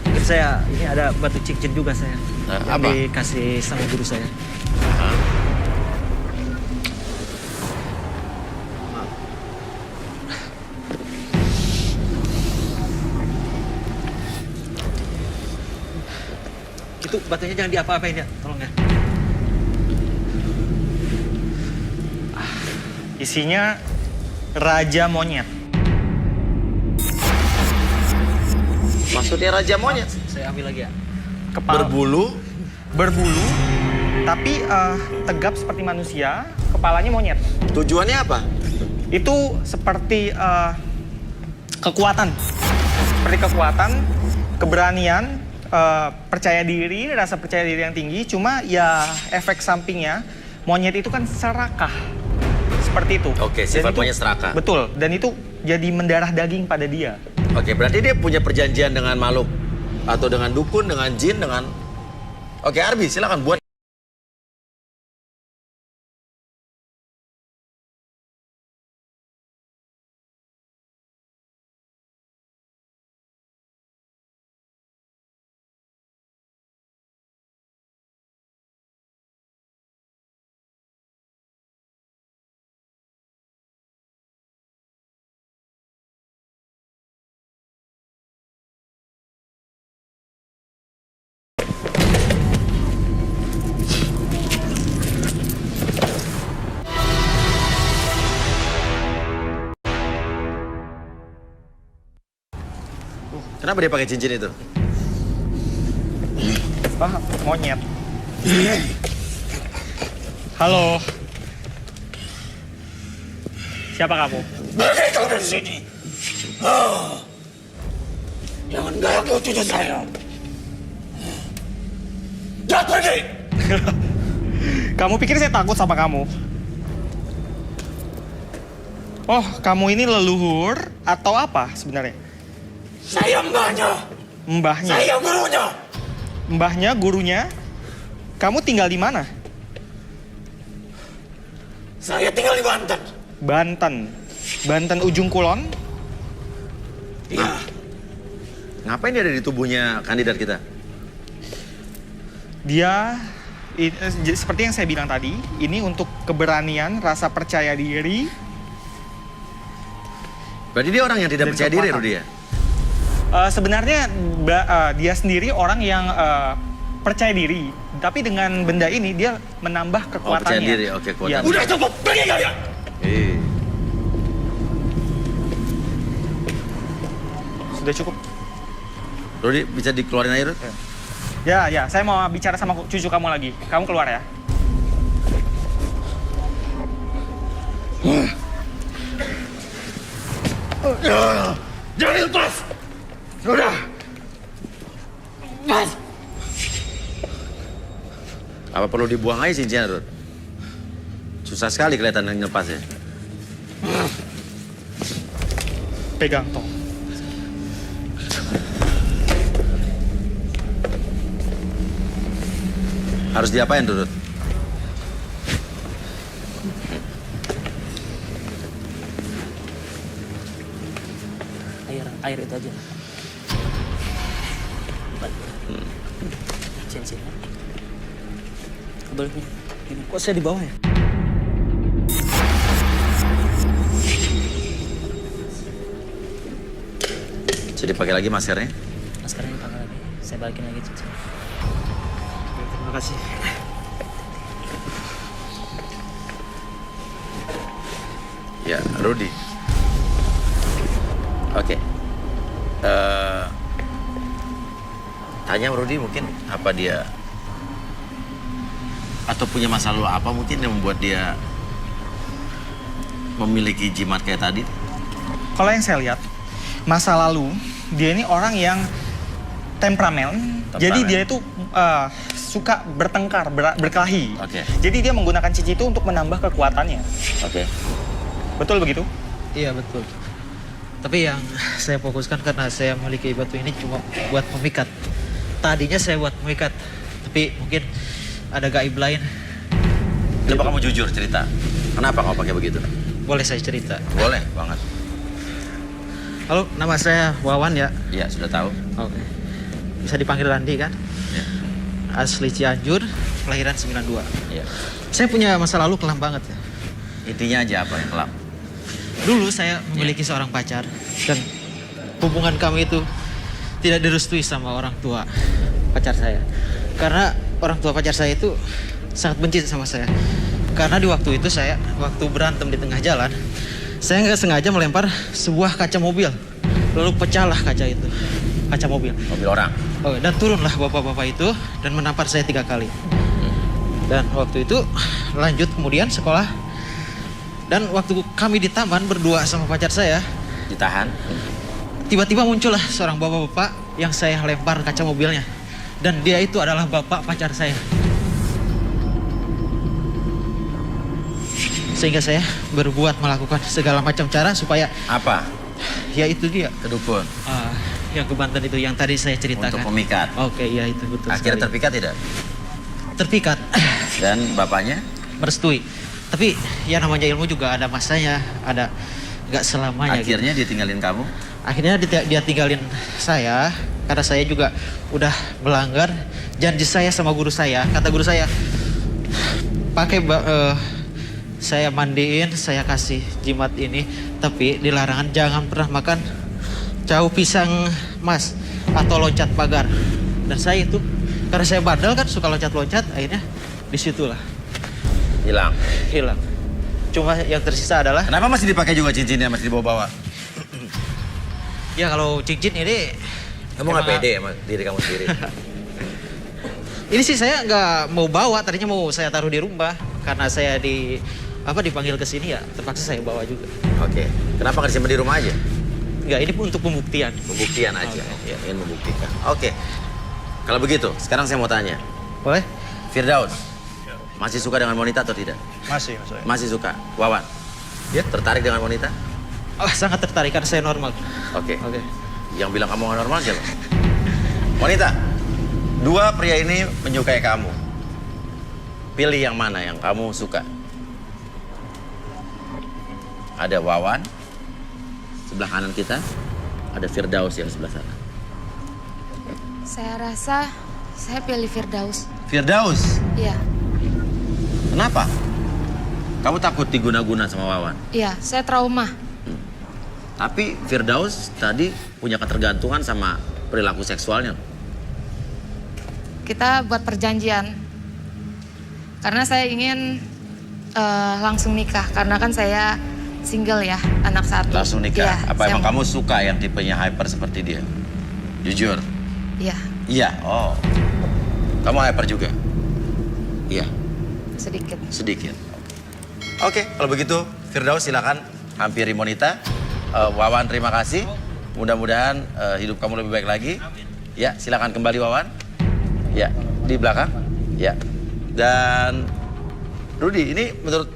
Mungkin saya, ini ada batu cincin juga saya. Yang apa? dikasih sama guru saya. Hah? Itu batunya jangan diapa-apain ya, tolong ya. Isinya raja monyet. Maksudnya raja monyet? Saya ambil lagi ya. Kepala Berbulu? berbulu, tapi tegap seperti manusia, kepalanya monyet. Tujuannya apa? Itu seperti kekuatan. Seperti kekuatan, keberanian, percaya diri, rasa percaya diri yang tinggi. Cuma ya efek sampingnya, monyet itu kan serakah. Seperti itu. Oke, sifat Dan itu- monyet serakah. Betul, dan itu jadi mendarah daging pada dia. Oke, berarti dia punya perjanjian dengan makhluk atau dengan dukun, dengan jin, dengan... Oke, Arbi, silakan buat. Kenapa dia pakai cincin itu? Monyet. Halo. Siapa kamu? Pergi kau dari sini. Jangan ganggu cucu saya. Jangan pergi. Kamu pikir saya takut sama kamu? Oh, kamu ini leluhur atau apa sebenarnya? Saya mbahnya. Mbahnya. Saya gurunya. Mbahnya, gurunya. Kamu tinggal di mana? Saya tinggal di Banten. Banten. Banten ujung kulon. Iya. Ngapain dia ada di tubuhnya kandidat kita? Dia seperti yang saya bilang tadi, ini untuk keberanian, rasa percaya diri, Berarti dia orang yang tidak Dan percaya diri, kekuatan. Rudy ya? Sebenarnya dia sendiri orang yang percaya diri, tapi dengan benda ini dia menambah kekuatannya. percaya diri, oke, kuatan. Iya, Udah cukup, pergi kalian. sudah cukup. Rudy, bisa dikeluarin air, Rud? Ya, saya mau bicara sama cucu kamu lagi. Kamu keluar ya. Jangan lepas. Udah. Mas. Apa perlu dibuang aja cincinnya, Rud? Susah sekali kelihatan yang lepasnya. Pegang, Tong. Harus diapain, Rud? Air itu aja. Cincinnya. Kebaliknya. Gini. Kok saya di bawah ya? Bisa dipakai lagi maskernya? Maskernya pakai lagi. Saya balikin lagi cincinnya. Terima kasih. Ya, Rudy. Oke. Tanya Rudy mungkin apa dia atau punya masa lalu apa mungkin yang membuat dia memiliki jimat kayak tadi? Kalau yang saya lihat, masa lalu dia ini orang yang temperamen. Jadi dia itu suka bertengkar, berkelahi. Oke. Jadi dia menggunakan cincin itu untuk menambah kekuatannya. Oke. Betul begitu? Iya betul. Tapi yang saya fokuskan karena saya memiliki batu ini cuma buat memikat. Tadinya saya buat memikat, tapi mungkin ada gaib lain. Coba kamu jujur cerita. Kenapa kamu pakai begitu? Boleh saya cerita? Boleh banget. Halo, nama saya Wawan ya. Iya, sudah tahu. Oke. Bisa dipanggil Randi kan? Ya. Asli Cianjur, kelahiran 92. Iya. Saya punya masa lalu kelam banget ya. Intinya aja apa yang kelam? Dulu saya memiliki seorang pacar dan hubungan kami itu tidak direstui sama orang tua pacar saya. Karena orang tua pacar saya itu sangat benci sama saya. Karena di waktu itu waktu berantem di tengah jalan, saya nggak sengaja melempar sebuah kaca mobil. Lalu pecahlah kaca itu, kaca mobil. Mobil orang. Oh, dan turunlah bapak-bapak itu dan menampar saya 3 kali. Dan waktu itu lanjut kemudian sekolah. Dan waktu kami di taman berdua sama pacar saya, Ditahan. tiba-tiba muncullah seorang bapak-bapak yang saya lempar kaca mobilnya. Dan dia itu adalah bapak pacar saya. Sehingga saya berbuat melakukan segala macam cara supaya Apa? ya itu dia. Kedukun. Yang ke Banten itu yang tadi saya ceritakan. Untuk memikat. Oke, iya itu betul. Akhirnya sekali. terpikat tidak? Terpikat. Dan bapaknya? Merestui. Tapi ya namanya ilmu juga ada masanya, ada nggak selamanya. Akhirnya dia tinggalin kamu? Akhirnya dia tinggalin saya karena saya juga udah melanggar janji saya sama guru saya. Kata guru saya, saya mandiin, saya kasih jimat ini, tapi dilarangan jangan pernah makan jauh pisang mas atau loncat pagar. Dan saya itu karena saya bandel kan suka loncat-loncat, akhirnya disitulah Hilang. hilang. Cuma yang tersisa adalah Kenapa masih dipakai juga cincinnya, masih dibawa-bawa? ya kalau cincin ini Kamu nggak emang- pede sama diri kamu sendiri? Ini sih saya nggak mau bawa, tadinya mau saya taruh di rumah karena saya dipanggil ke sini ya terpaksa saya bawa juga. Oke. Kenapa nggak disimpan di rumah aja? Nggak, ini pun untuk pembuktian. Pembuktian aja. Oke. Ya, ingin membuktikan. Oke. Kalau begitu, sekarang saya mau tanya. Boleh? Firdaus, masih suka dengan wanita atau tidak? Masih. Masih suka. Wawan, Ya. tertarik dengan wanita? Oh, sangat tertarik karena saya normal. Oke. Oke. Yang bilang kamu nggak normal siapa? Wanita, 2 pria ini menyukai kamu. Pilih yang mana yang kamu suka. Ada Wawan, sebelah kanan kita. Ada Firdaus yang sebelah sana. Saya rasa saya pilih Firdaus. Firdaus, Iya, kenapa? Kamu takut diguna-guna sama Wawan? iya, saya trauma. Tapi Firdaus tadi punya ketergantungan sama perilaku seksualnya. Kita buat perjanjian. Karena saya ingin langsung nikah. Karena kan saya single ya, anak satu. Langsung nikah? Iya, Apa saya emang kamu suka yang tipenya hyper seperti dia? Jujur? Iya, Iya, oh. Kamu hyper juga? Iya, sedikit. sedikit. Oke, kalau begitu Firdaus silakan hampiri Monita. Wawan terima kasih. Mudah-mudahan hidup kamu lebih baik lagi. Ya, silakan kembali Wawan. Ya, di belakang. Ya. Dan Rudi, ini menurut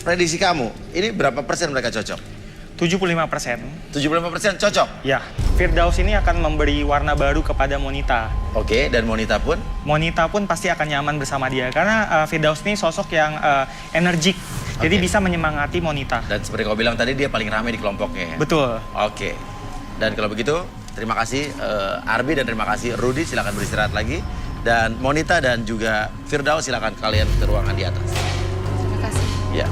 prediksi kamu, ini berapa persen mereka cocok? 75%. 75% cocok? Ya, Firdaus ini akan memberi warna baru kepada Monita. Oke, dan Monita pun? Monita pun pasti akan nyaman bersama dia karena Firdaus ini sosok yang energik. Jadi Oke. bisa menyemangati Monita. Dan seperti kau bilang tadi, dia paling ramai di kelompoknya ya? Betul. Oke. Dan kalau begitu, terima kasih Arbi dan terima kasih Rudi, silakan beristirahat lagi. Dan Monita dan juga Firdaus silakan kalian ke ruangan di atas. Terima kasih. Ya.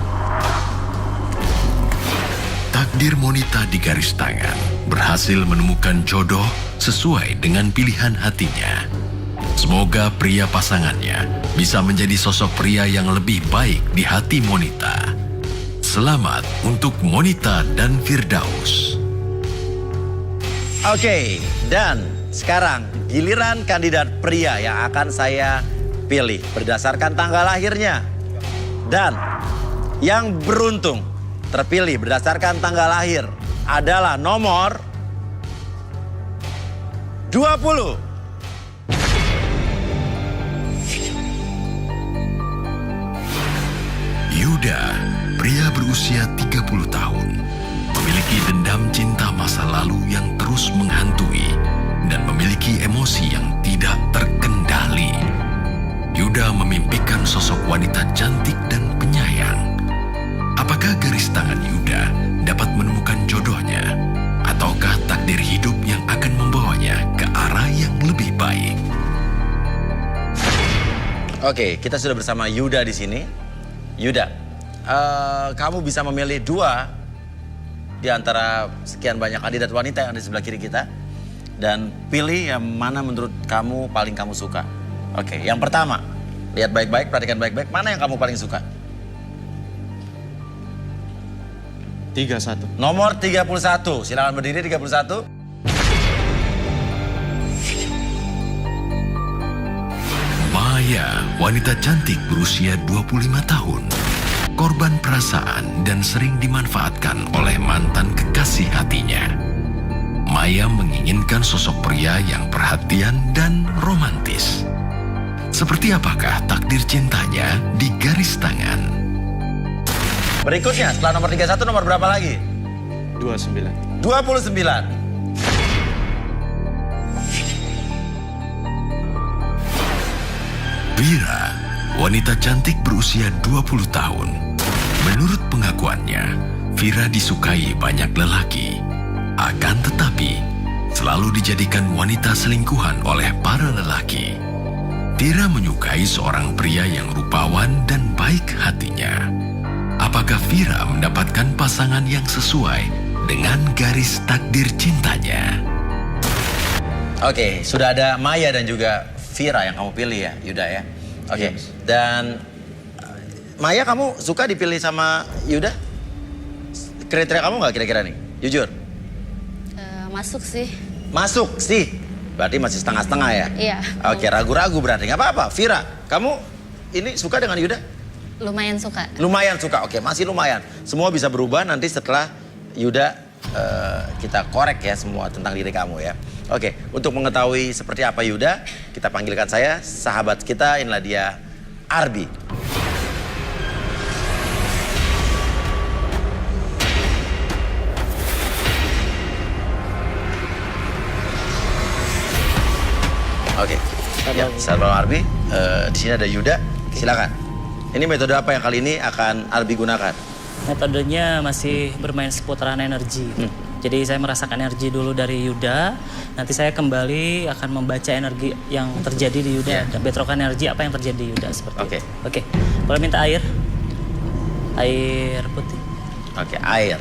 Takdir Monita di garis tangan berhasil menemukan jodoh sesuai dengan pilihan hatinya. Semoga pria pasangannya bisa menjadi sosok pria yang lebih baik di hati Monita. Selamat untuk Monita dan Firdaus. Oke, dan sekarang giliran kandidat pria yang akan saya pilih berdasarkan tanggal lahirnya. Dan yang beruntung terpilih berdasarkan tanggal lahir adalah nomor 20. Yuda, pria berusia 30 tahun, memiliki dendam cinta masa lalu yang terus menghantui dan memiliki emosi yang tidak terkendali. Yuda memimpikan sosok wanita cantik dan penyayang. Apakah garis tangan Yuda dapat menemukan jodohnya? Ataukah takdir hidup yang akan membawanya ke arah yang lebih baik? Oke, kita sudah bersama Yuda di sini. Yuda, kamu bisa memilih 2 di antara sekian banyak kandidat wanita yang ada di sebelah kiri kita. Dan pilih yang mana menurut kamu paling kamu suka. Oke, yang pertama, lihat baik-baik, perhatikan baik-baik. Mana yang kamu paling suka? 31. Nomor 31, silakan berdiri 31. Maya, wanita cantik berusia 25 tahun. Korban perasaan dan sering dimanfaatkan oleh mantan kekasih hatinya. Maya menginginkan sosok pria yang perhatian dan romantis. Seperti apakah takdir cintanya di garis tangan? Berikutnya, setelah nomor 31, nomor berapa lagi? 29. 29. Vira, wanita cantik berusia 20 tahun. Menurut pengakuannya, Vira disukai banyak lelaki. Akan tetapi, selalu dijadikan wanita selingkuhan oleh para lelaki. Vira menyukai seorang pria yang rupawan dan baik hatinya. Apakah Vira mendapatkan pasangan yang sesuai dengan garis takdir cintanya? Oke, sudah ada Maya dan juga Vira yang kamu pilih ya, Yuda ya. Oke, dan Maya, kamu suka dipilih sama Yuda? Kriteria kamu nggak kira-kira nih? Jujur. Masuk sih. Masuk sih. Berarti masih setengah-setengah ya? Iya. Oke, ragu-ragu berarti. Nggak apa-apa. Vira, kamu ini suka dengan Yuda? Lumayan suka. Lumayan suka, oke, masih lumayan. Semua bisa berubah nanti setelah Yuda kita korek ya semua tentang diri kamu ya. Oke, untuk mengetahui seperti apa Yuda, kita panggilkan saya, sahabat kita, inilah dia Arbi. Oke, ya, sahabat Arbi, di sini ada Yuda, silakan. Ini metode apa yang kali ini akan Arbi gunakan? Metodenya masih bermain seputaran energi. Jadi saya merasakan energi dulu dari Yuda, nanti saya kembali akan membaca energi yang terjadi di Yuda, dan bentrokan energi apa yang terjadi di Yuda seperti itu. Oke, boleh minta air? Air putih. Oke, air.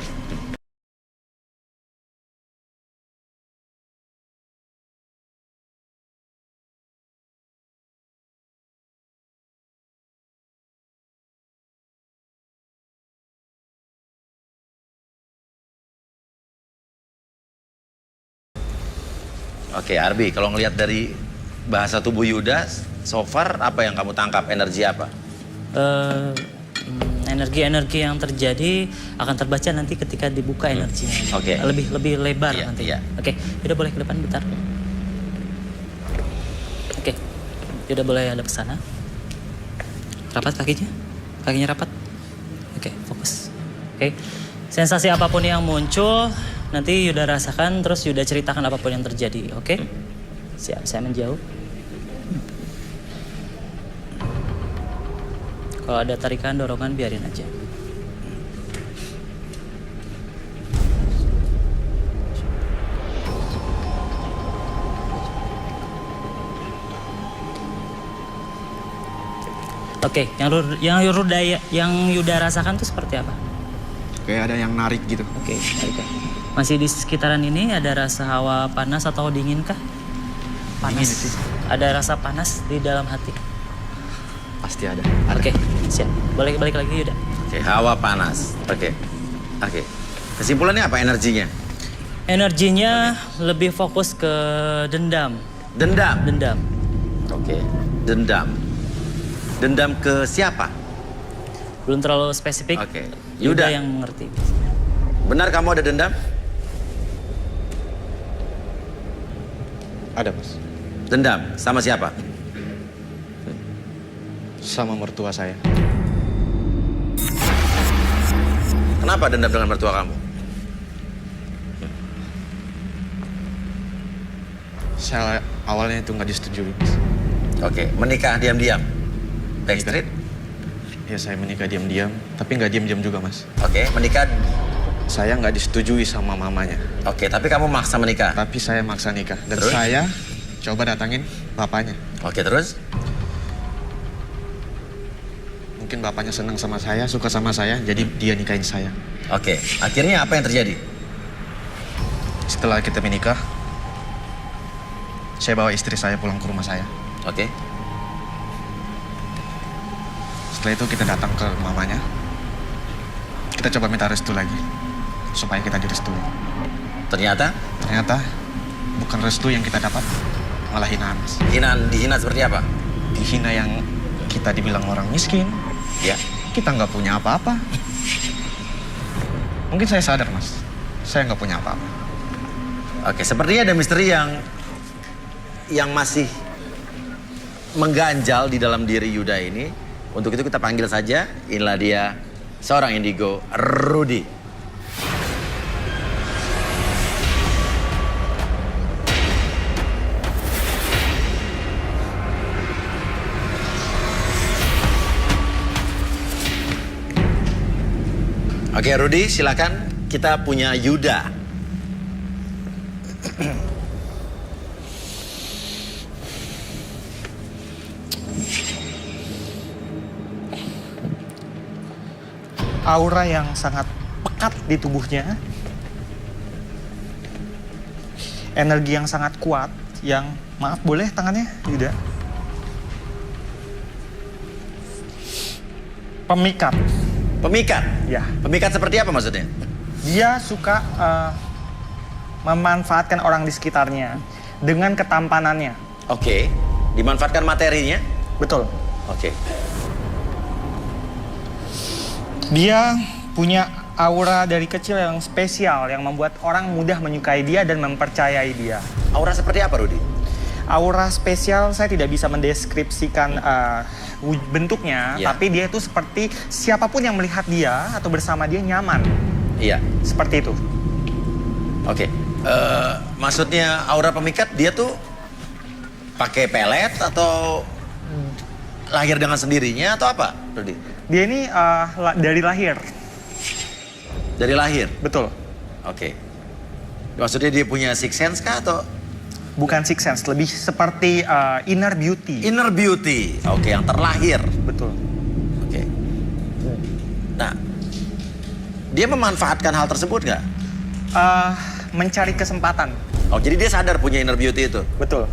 Oke, Arbi, kalau ngelihat dari bahasa tubuh Yuda, so far apa yang kamu tangkap, energi apa? Energi-energi yang terjadi akan terbaca nanti ketika dibuka energinya. Oke. Lebih lebar Iya, nanti. iya. Oke, Yuda boleh ke depan bentar. Oke, Yuda boleh hadap ke sana. Rapat kakinya, kakinya rapat. Oke, fokus. Oke, sensasi apapun yang muncul nanti Yuda rasakan, terus Yuda ceritakan apapun yang terjadi. Oke, siap. Saya menjauh. Kalau ada tarikan, dorongan, biarin aja. Oke, yang Yuda rasakan tuh seperti apa? Kayak ada yang narik gitu. Oke, tarikan. Masih di sekitaran ini ada rasa hawa panas atau dingin kah? Panas. Dingin sih. Ada rasa panas di dalam hati. Pasti ada. Oke, siap. Balik lagi Yuda. Oke, hawa panas. Oke. Kesimpulannya apa energinya? Energinya lebih fokus ke dendam. Dendam. Oke, dendam. Dendam ke siapa? Belum terlalu spesifik. Oke. Yuda Yuda. yang mengerti. Benar kamu ada dendam? Ada, Mas. Dendam sama siapa? Sama mertua saya. Kenapa dendam dengan mertua kamu? Saya awalnya itu nggak disetujui, Mas. Oke, menikah diam-diam. Backstreet? Ya saya menikah diam-diam, tapi nggak diam-diam juga, Mas. Oke, menikah. Saya nggak disetujui sama mamanya. Oke, tapi kamu maksa menikah. Tapi saya maksa nikah. Dan Terus? saya coba datangin bapaknya. Oke, terus? Mungkin bapaknya senang sama saya, suka sama saya, jadi dia nikahin saya. Oke, akhirnya apa yang terjadi? Setelah kita menikah, saya bawa istri saya pulang ke rumah saya. Oke. Setelah itu kita datang ke mamanya. Kita coba minta restu lagi, supaya kita direstui. Ternyata Ternyata bukan restu yang kita dapat, malah hinaan, Mas. dihina seperti apa? Dihina yang kita dibilang orang miskin, Ya. kita nggak punya apa-apa. Mungkin saya sadar, Mas, saya nggak punya apa-apa. Oke, sepertinya ada misteri yang masih mengganjal di dalam diri Yuda ini. Untuk itu kita panggil saja, inilah dia seorang indigo, Rudy. Oke, Rudy, silakan. Kita punya Yuda. Aura yang sangat pekat di tubuhnya. Energi yang sangat kuat yang, maaf boleh tangannya, Yuda? Pemikat. Pemikat? Ya. Pemikat seperti apa maksudnya? Dia suka memanfaatkan orang di sekitarnya dengan ketampanannya. Oke, dimanfaatkan materinya? Betul. Oke. Dia punya aura dari kecil yang spesial yang membuat orang mudah menyukai dia dan mempercayai dia. Aura seperti apa, Rudy? Aura spesial saya tidak bisa mendeskripsikan bentuknya, Ya. tapi dia itu seperti siapapun yang melihat dia atau bersama dia nyaman. Iya. Seperti itu. Oke. Maksudnya aura pemikat dia tuh pakai pelet atau lahir dengan sendirinya atau apa, Rudy? Dia ini dari lahir. Dari lahir? Betul. Oke. Maksudnya dia punya sixth sense kah atau? Bukan sixth sense, lebih seperti inner beauty. Inner beauty. Oke, yang terlahir. Betul. Oke. Nah, dia memanfaatkan hal tersebut nggak? Mencari kesempatan. Oh, jadi dia sadar punya inner beauty itu? Betul.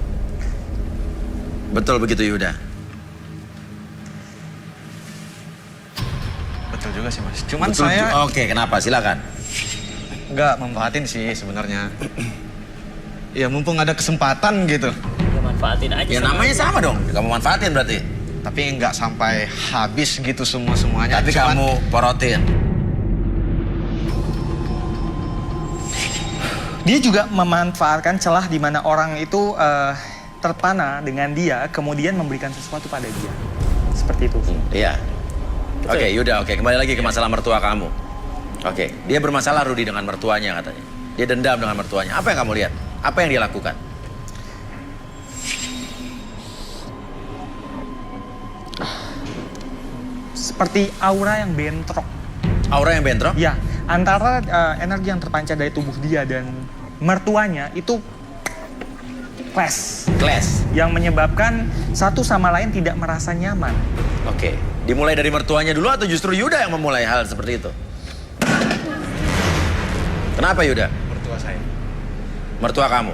Betul begitu, Yuda? Betul juga sih, Mas. Cuman Betul saya Oke, kenapa? Silakan. nggak memanfaatin sih sebenarnya. Ya mumpung ada kesempatan gitu. Ya manfaatin aja. Ya namanya sama dong, kamu manfaatin berarti. Tapi nggak sampai habis gitu semuanya. Tapi Cuman- kamu porotin. Dia juga memanfaatkan celah di mana orang itu terpana dengan dia, kemudian memberikan sesuatu pada dia. Seperti itu. Iya. Oke, Yuda, oke. Kembali lagi ke masalah mertua kamu. Oke, dia bermasalah Rudi dengan mertuanya katanya. Dia dendam dengan mertuanya. Apa yang kamu lihat? Apa yang dia lakukan? Seperti aura yang bentrok. Aura yang bentrok? Ya, antara energi yang terpancar dari tubuh dia dan mertuanya itu clash. Clash. Yang menyebabkan satu sama lain tidak merasa nyaman. Oke. Dimulai dari mertuanya dulu atau justru Yuda yang memulai hal seperti itu? Kenapa Yuda? Mertua saya. Mertua kamu?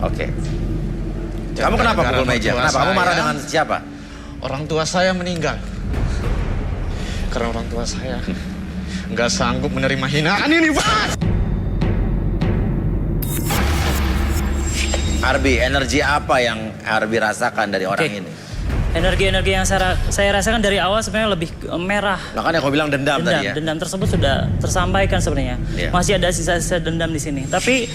Oke. Kamu kenapa Gara-gara pukul meja? mertua Kenapa? Kamu marah saya. dengan siapa? Orang tua saya meninggal. Karena orang tua saya nggak sanggup menerima hinaan ini, Bos. Arbi, energi apa yang Arbi rasakan dari orang Oke. ini? Energi-energi yang saya rasakan dari awal sebenarnya lebih merah. Makanya aku bilang dendam tadi ya. Dendam tersebut sudah tersampaikan sebenarnya. Iya. Masih ada sisa-sisa dendam di sini. Tapi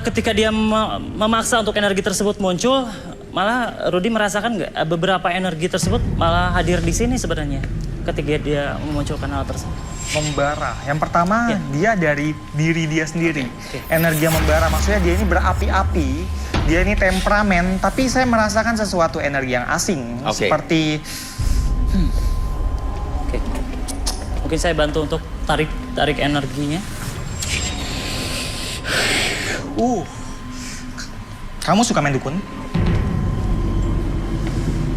ketika dia memaksa untuk energi tersebut muncul, malah Rudi merasakan nggak beberapa energi tersebut malah hadir di sini sebenarnya. Ketika dia memunculkan hal tersebut. Membara. Yang pertama, Ya. dia dari diri dia sendiri. Energi yang membara, maksudnya dia ini berapi-api, dia ini temperamen, tapi saya merasakan sesuatu energi yang asing. Oke. Seperti, Oke. Mungkin saya bantu untuk tarik energinya. kamu suka main dukun?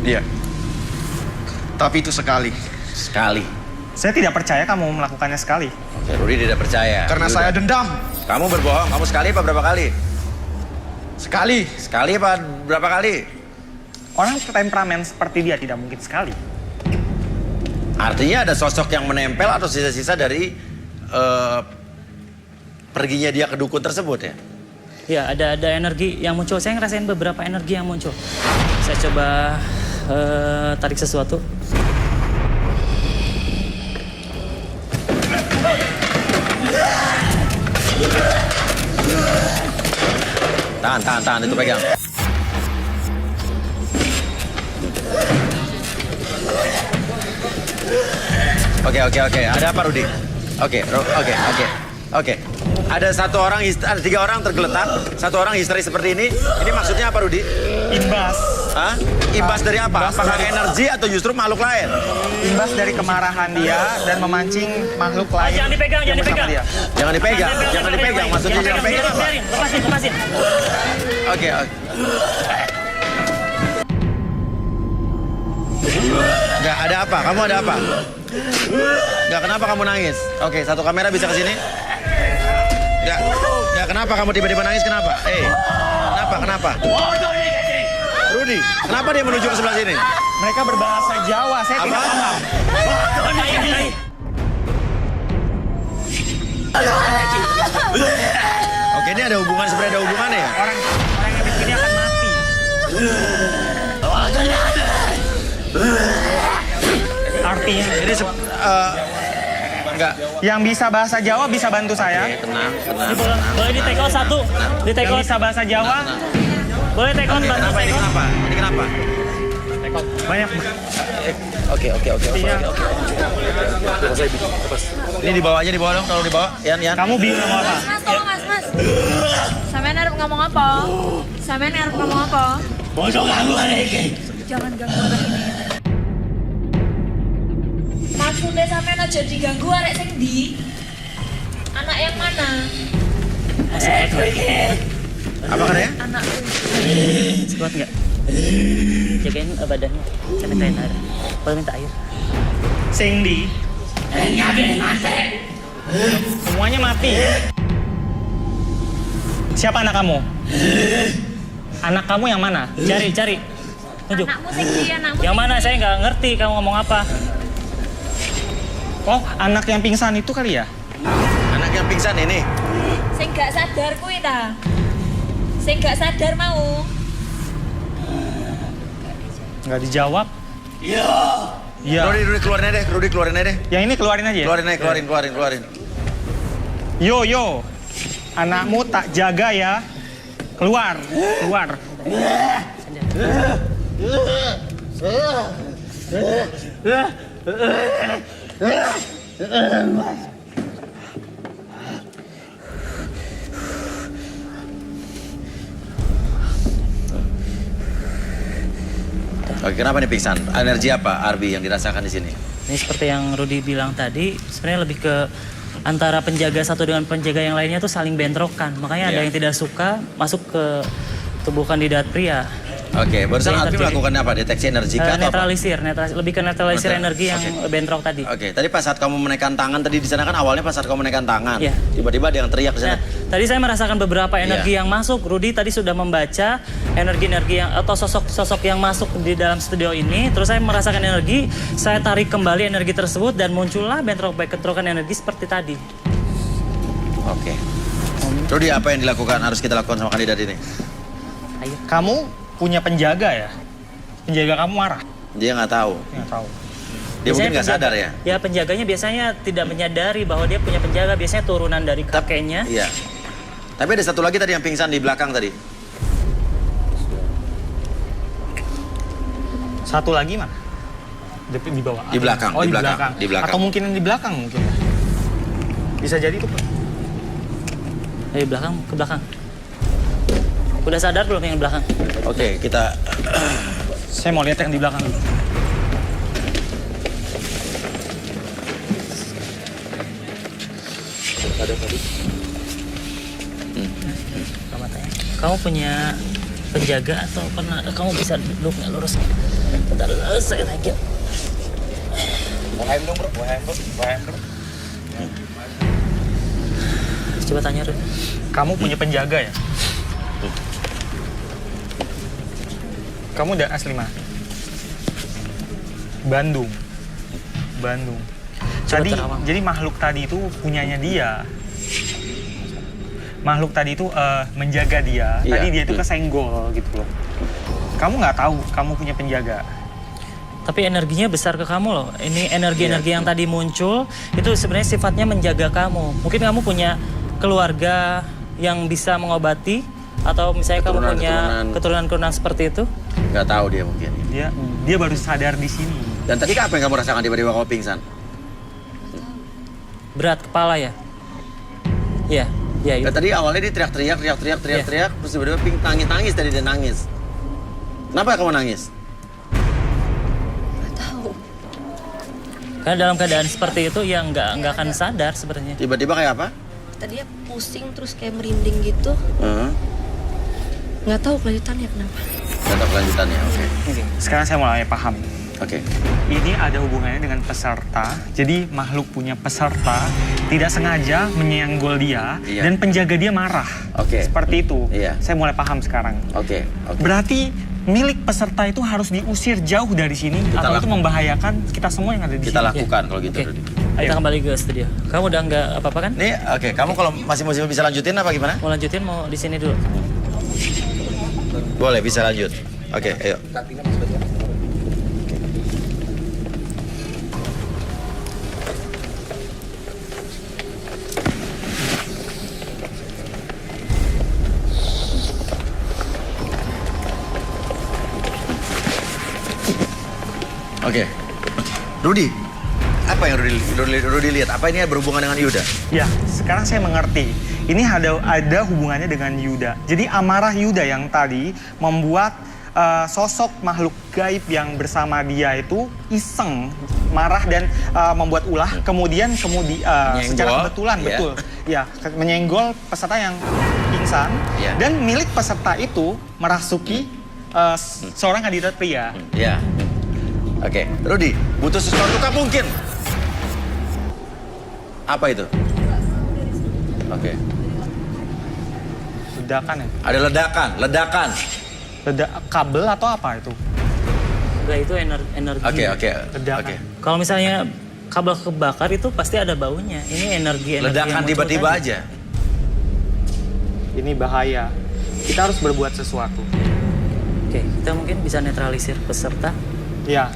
Iya. Tapi itu sekali. Sekali. Saya tidak percaya kamu melakukannya sekali. Oke, Rudi tidak percaya. Karena Yuda. saya dendam. Kamu berbohong. Kamu sekali apa berapa kali? Sekali. Sekali apa berapa kali? Orang temperamen seperti dia tidak mungkin sekali. Artinya ada sosok yang menempel atau sisa-sisa dari perginya dia ke dukun tersebut ya? Ya, ada energi yang muncul. Saya ngerasain beberapa energi yang muncul. Saya coba tarik sesuatu. Tahan, itu pegang. Oke. Ada apa Rudi? Oke. Ada ada 3 orang tergeletak, 1 orang histeris seperti ini. Ini maksudnya apa Rudi? Imbas. Hah? Imbas dari apa? Apakah energi atau justru makhluk lain? Imbas dari kemarahan dia dan memancing makhluk lain. Jangan dipegang, yang jangan bersama dipegang. dia. Jangan dipegang. Maksudnya jangan pegang apa? Biarin, lepasin. Oke. Enggak, ada apa? Kamu ada apa? Enggak, kenapa kamu nangis? Oke, 1 kamera bisa ke sini? Enggak, kenapa kamu tiba-tiba nangis? Kenapa? Kenapa? Rudi, kenapa dia menuju ke sebelah sini? Mereka berbahasa Jawa, saya tidak Apa? paham. Oke, ini ada hubungan, sebenarnya ada hubungannya ya? Orang yang habis ini akan mati. Artinya, Ini enggak. yang bisa bahasa Jawa bisa bantu saya. Oke, tenang. Boleh di take out 1. Di take Yang out. bisa bahasa Jawa, Boleh take out, bantu Kenapa take ini out. kenapa? Ini kenapa? banyak. Oke. Ini di bawah dong, kalau di bawah. Yan. Kamu bingung ngomong apa? Mas, tolong mas. Sampean arep ngomong apa? Sampean arep ngomong apa? Jangan ganggu anak ini. Maksudnya sampean aja diganggu arek sing ndi? Anak yang mana? Apa katanya? Anak Kuat nggak? Jagain badannya. Saya mintain air. Boleh minta air? Cindy. Semuanya mati. Siapa anak kamu? Anak kamu yang mana? Cari. Tunjuk. anakmu sing ndi? Anakmu Yang sing mana? ndi? Saya nggak ngerti kamu ngomong apa. Oh, anak yang pingsan itu kali ya? Anak yang pingsan ini. Sing gak sadar kuwi ta. Saya nggak sadar mau. Nggak dijawab. Iya. Iya. Rudi keluarin aja deh, Rudi keluarin aja deh. Yang ini keluarin aja ya? Keluarin aja, keluarin. Yo. Anakmu tak jaga ya. Keluar. Oke, kenapa nih pingsan? Energi apa, Arbi, yang dirasakan di sini? Ini seperti yang Rudi bilang tadi, sebenarnya lebih ke antara penjaga satu dengan penjaga yang lainnya tuh saling bentrokan. Makanya ada Iya. yang tidak suka masuk ke tubuh kandidat pria. Oke, barusan Yang Arbi terjadi. melakukan apa? Deteksi energi kah atau apa? Netralisir, lebih ke netralisir energi yang bentrok tadi. Oke, tadi pas saat kamu menaikkan tangan tadi di sana kan awalnya pas saat kamu menaikkan tangan, Iya. tiba-tiba ada yang teriak di sana. Nah, tadi saya merasakan beberapa energi Iya. yang masuk. Rudi tadi sudah membaca energi-energi yang atau sosok-sosok yang masuk di dalam studio ini. Terus saya merasakan energi, saya tarik kembali energi tersebut dan muncullah bentrokan energi seperti tadi. Oke. Rudi, apa yang harus kita lakukan sama kandidat ini? Ayo. Kamu punya penjaga ya? Penjaga kamu marah? Dia nggak tahu. Nggak tahu. Dia mungkin nggak sadar ya. Ya, penjaganya biasanya tidak menyadari bahwa dia punya penjaga. Biasanya turunan dari kakeknya. Iya. Tapi ada satu lagi tadi yang pingsan di belakang tadi. Satu lagi mana? Di bawah. Di belakang, Oh, di di belakang, belakang. di belakang. Atau mungkin di belakang mungkin. Bisa jadi itu. Dari belakang ke belakang. Udah sadar belum yang di belakang? Oke, kita Saya mau lihat yang di belakang dulu. Kamu punya penjaga atau pernah kamu bisa duduk nggak lurus? Bentar, saya lagi. Wahem dong, Bro. Wahem, Bro. Coba tanya Rudi. Kamu punya penjaga ya? Kamu udah asli mana? Bandung. Tadi, terawang. jadi makhluk tadi itu punyanya dia. Makhluk tadi itu menjaga dia. Iya, Tadi dia itu betul. kesenggol gitu loh. Kamu nggak tahu kamu punya penjaga. Tapi energinya besar ke kamu loh. Ini energi-energi yang tadi muncul itu sebenarnya sifatnya menjaga kamu. Mungkin kamu punya keluarga yang bisa mengobati atau misalnya kamu punya keturunan-keturunan seperti itu. nggak tahu dia mungkin. Dia baru sadar di sini. Dan tadi apa yang kamu rasakan tiba-tiba kamu pingsan? Berat kepala ya? Iya, itu. Ya, tadi awalnya dia teriak-teriak, terus tiba-tiba nangis tadi dia nangis. Kenapa kamu nangis? Karena dalam keadaan seperti itu ya nggak akan sadar sebenarnya. Tiba-tiba kayak apa? Tadi dia pusing terus kayak merinding gitu. Nggak tahu kelanjutannya kenapa. Nggak tahu kelanjutannya, oke. Sekarang saya mulai paham. Oke. Ini ada hubungannya dengan peserta. Jadi makhluk punya peserta tidak sengaja menyenggol dia Iya. dan penjaga dia marah. Oke. Seperti itu. Iya. Saya mulai paham sekarang. Oke. Berarti milik peserta itu harus diusir jauh dari sini atau itu membahayakan kita semua yang ada di Kita sini. lakukan kalau gitu. Oke. Rudi. Kita kembali ke studio. Kamu udah nggak apa-apa kan? Nih, oke. Kamu kalau masih bisa lanjutin apa gimana? Mau lanjutin mau di sini dulu? Boleh, bisa lanjut. Oke, ayo. Oke. Rudi, apa yang Rudi lihat? Apa ini berhubungan dengan Yuda? Ya, sekarang saya mengerti. Ini ada hubungannya dengan Yuda. Jadi amarah Yuda yang tadi membuat sosok makhluk gaib yang bersama dia itu iseng, marah dan membuat ulah. Kemudian secara kebetulan, iya. betul, ya menyenggol peserta yang pingsan. Iya. Dan milik peserta itu merasuki seorang kandidat pria. Ya. Oke, Rudi, butuh sesuatu kah mungkin? Apa itu? Oke. Ledakan ya? Ada ledakan. Kabel atau apa itu? Enggak, itu energi. Oke. Ledakan. Oke. Kalau misalnya kabel kebakar itu pasti ada baunya. Ini energi Ledakan yang muncul tiba-tiba tadi. aja. Ini bahaya. kita harus berbuat sesuatu. Oke, kita mungkin bisa netralisir peserta. Ya,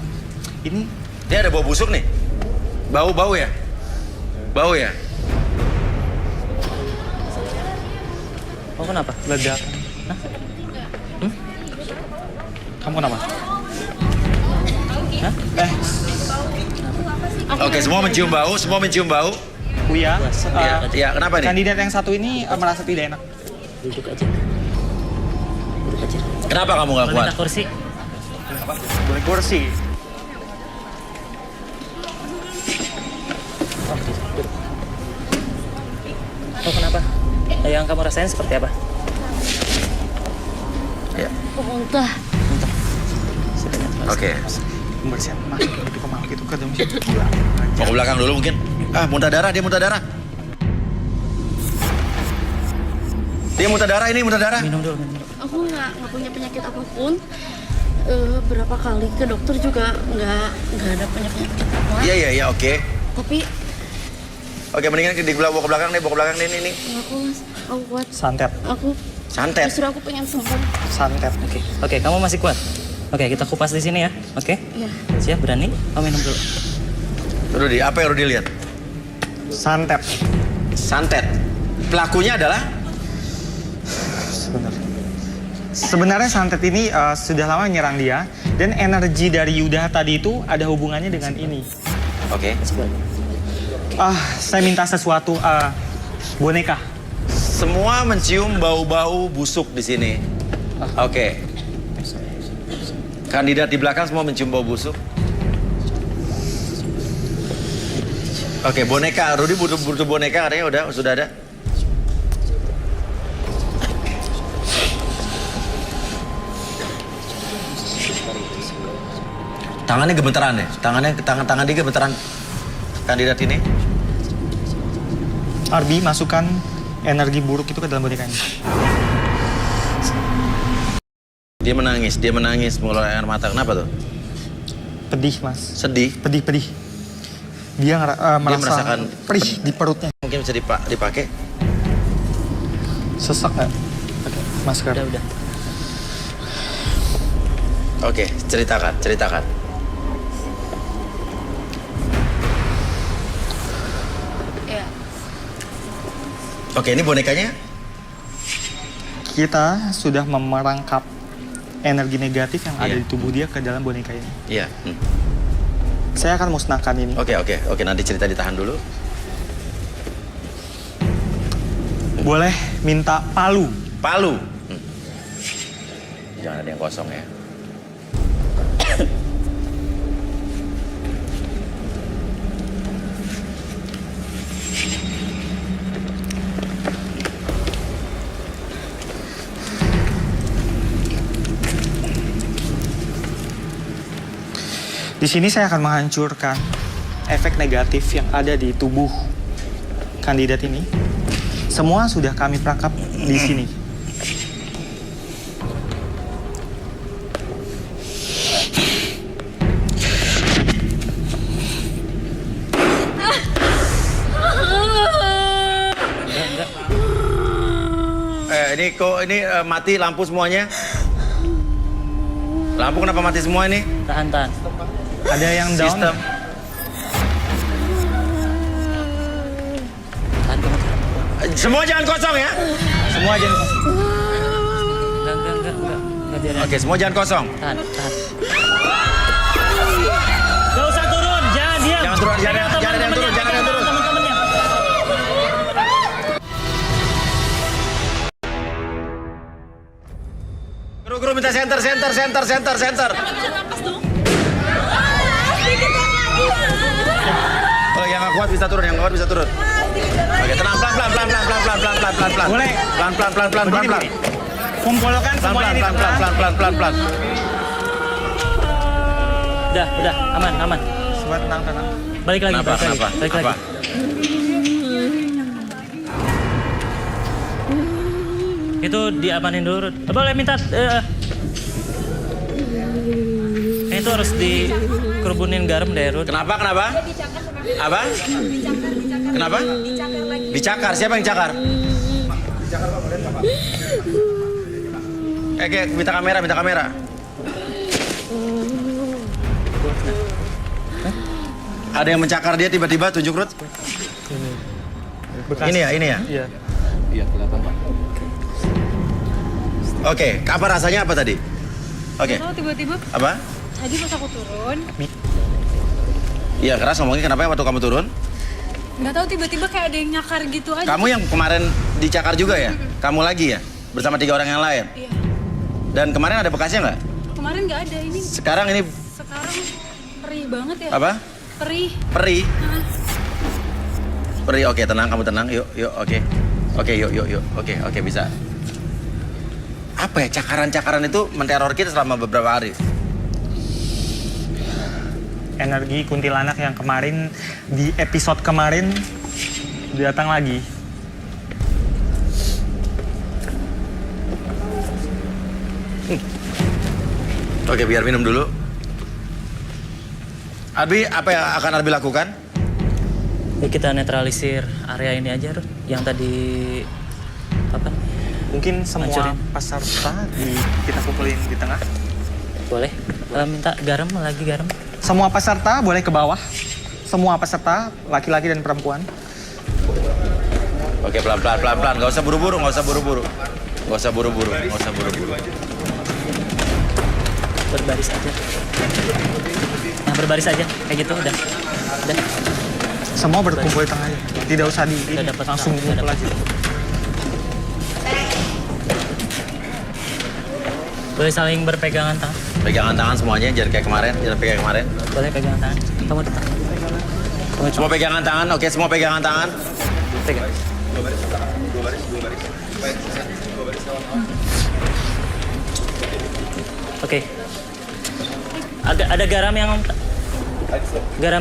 ini Dia ada bau busuk nih. Bau ya? Bau ya? Oh, kenapa? ledakan. Kamu kenapa? Hah? Oke, semua mencium bau. Buya, Iya, kenapa nih? kandidat yang satu ini merasa tidak enak. Duduk aja. Duduk aja. Kenapa kamu nggak Boleh kuat? minta kursi? Boleh kursi. Oh, kenapa? Yang kamu rasain seperti apa? Ya. Muntah. Oke. Pembersihan masuk itu kemal itu ke dalam situ. Mau ke belakang dulu mungkin. Dia muntah darah. Dia muntah darah, ini muntah darah. Minum dulu, minum dulu. Aku nggak punya penyakit apapun. Berapa kali ke dokter juga nggak ada penyakit apa. Iya, oke. Tapi Oke, mendingan bawa ke belakang nih, nih. aku kuat. Santet. Aku Santet. justru aku pengen sembuh. Santet. Oke, kamu masih kuat? Oke, kita kupas di sini ya. Oke? Iya. Siap, berani? Kamu minum dulu. Rudi, apa yang Rudi lihat? Santet. Santet. Pelakunya adalah? Sebenarnya santet ini sudah lama menyerang dia dan energi dari Yuda tadi itu ada hubungannya dengan ini. Oke. Saya minta sesuatu boneka. Semua mencium bau-bau busuk di sini. Oke. Kandidat di belakang semua mencium bau busuk. Oke, boneka. Rudi butuh boneka katanya sudah ada. Tangannya gemeteran ya? Tangan dia gemeteran kandidat ini. Arbi, masukkan energi buruk itu ke dalam bonekanya. Dia menangis mengeluarkan air mata. Kenapa tuh? Pedih, Mas. Sedih. Pedih. Dia merasakan perih di perutnya. Mungkin bisa dipakai. Sesak nggak? Pakai masker. Udah. Oke, ceritakan. Iya. Oke, ini bonekanya? Kita sudah memerangkap energi negatif yang ada Iya. di tubuh dia ke dalam boneka ini. Iya. Saya akan musnahkan ini. Oke, nanti cerita ditahan dulu. Boleh minta palu. Palu. Jangan ada yang kosong ya. Di sini saya akan menghancurkan efek negatif yang ada di tubuh kandidat ini. Semua sudah kami perangkap di sini. Ini mati lampu semuanya. Lampu kenapa mati semua ini? Tahan. Ada yang down. Sistem. Tahan kamu. Semua jangan kosong ya. Semua aja. Enggak biarin. Oke, semua jangan kosong. Tahan. Gak usah turun, jangan diam. Jangan turun, jangan ada yang turun. Teman-temannya. Guru minta center. Oh, yang nggak kuat bisa turun. Oke, tenang, pelan. Boleh. Pelan. Kumpulkan semuanya di tengah. Pelan. Udah, aman. Semua tenang. Balik lagi. Kenapa? Balik lagi. Itu diamanin dulu. Boleh minta itu harus dikerubunin garam deh, Rud. Kenapa? Apa? Kenapa? Dicakar. Siapa yang cakar? minta kamera. Ada yang mencakar dia tiba-tiba, tunjuk Ruth. Bekas. Ini ya? Iya. Iya, kelihatan Pak. Oke, apa rasanya apa tadi? Oke. Tahu tiba-tiba Apa? tadi pas aku turun, Iya keras ngomongnya, kenapa waktu kamu turun? nggak tahu tiba-tiba kayak ada yang nyakar gitu aja. Kamu yang kemarin dicakar juga ya? Kamu lagi ya? Bersama 3 orang yang lain? Iya. Dan kemarin ada bekasnya nggak? Kemarin nggak ada ini. Sekarang ini Sekarang perih banget ya. apa? Perih. Peri. Peri, oke tenang, kamu tenang. Yuk, oke. Oke, yuk. Oke, bisa. Apa ya, cakaran-cakaran itu menteror kita selama beberapa hari. Energi kuntilanak yang kemarin di episode kemarin datang lagi. Oke, biar minum dulu. Arbi, apa yang akan Arbi lakukan? Ya, kita netralisir area ini aja, Ruth. Yang tadi apa? Mungkin semua Hancurin. peserta kita kumpulin di tengah. Boleh? Minta garam lagi garam. Semua peserta boleh ke bawah. Semua peserta, laki-laki dan perempuan. Oke, pelan-pelan. Nggak usah buru-buru. Berbaris aja. Nah, berbaris aja. Kayak gitu, udah. Semua berkumpul di tengah aja. Tidak usah Udah dapat langsung udah kumpul dapat. aja. Boleh saling berpegangan tangan. Pegangan tangan semuanya, jangan kayak kemarin. Boleh pegangan tangan. Kamu di tangan. Semua pegangan tangan, oke, semua pegangan tangan. Pegang. Oke. Ada garam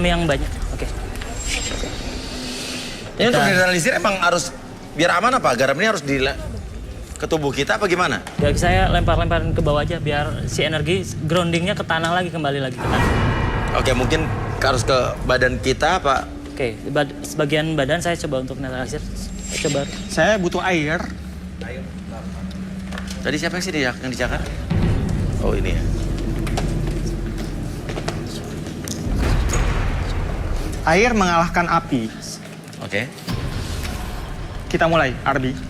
yang banyak. Oke. Ini untuk netralisir emang harus, biar aman apa? Garam ini harus ke tubuh kita apa gimana? Ya, saya lempar-lemparin ke bawah aja biar si energi groundingnya ke tanah lagi, kembali lagi ke tanah. Oke, mungkin harus ke badan kita apa? Oke, sebagian badan saya coba untuk netralisir. Coba. Saya butuh air. Tadi siapa sih yang dicakar? Oh, ini ya. Air mengalahkan api. Oke. Kita mulai, Arbi.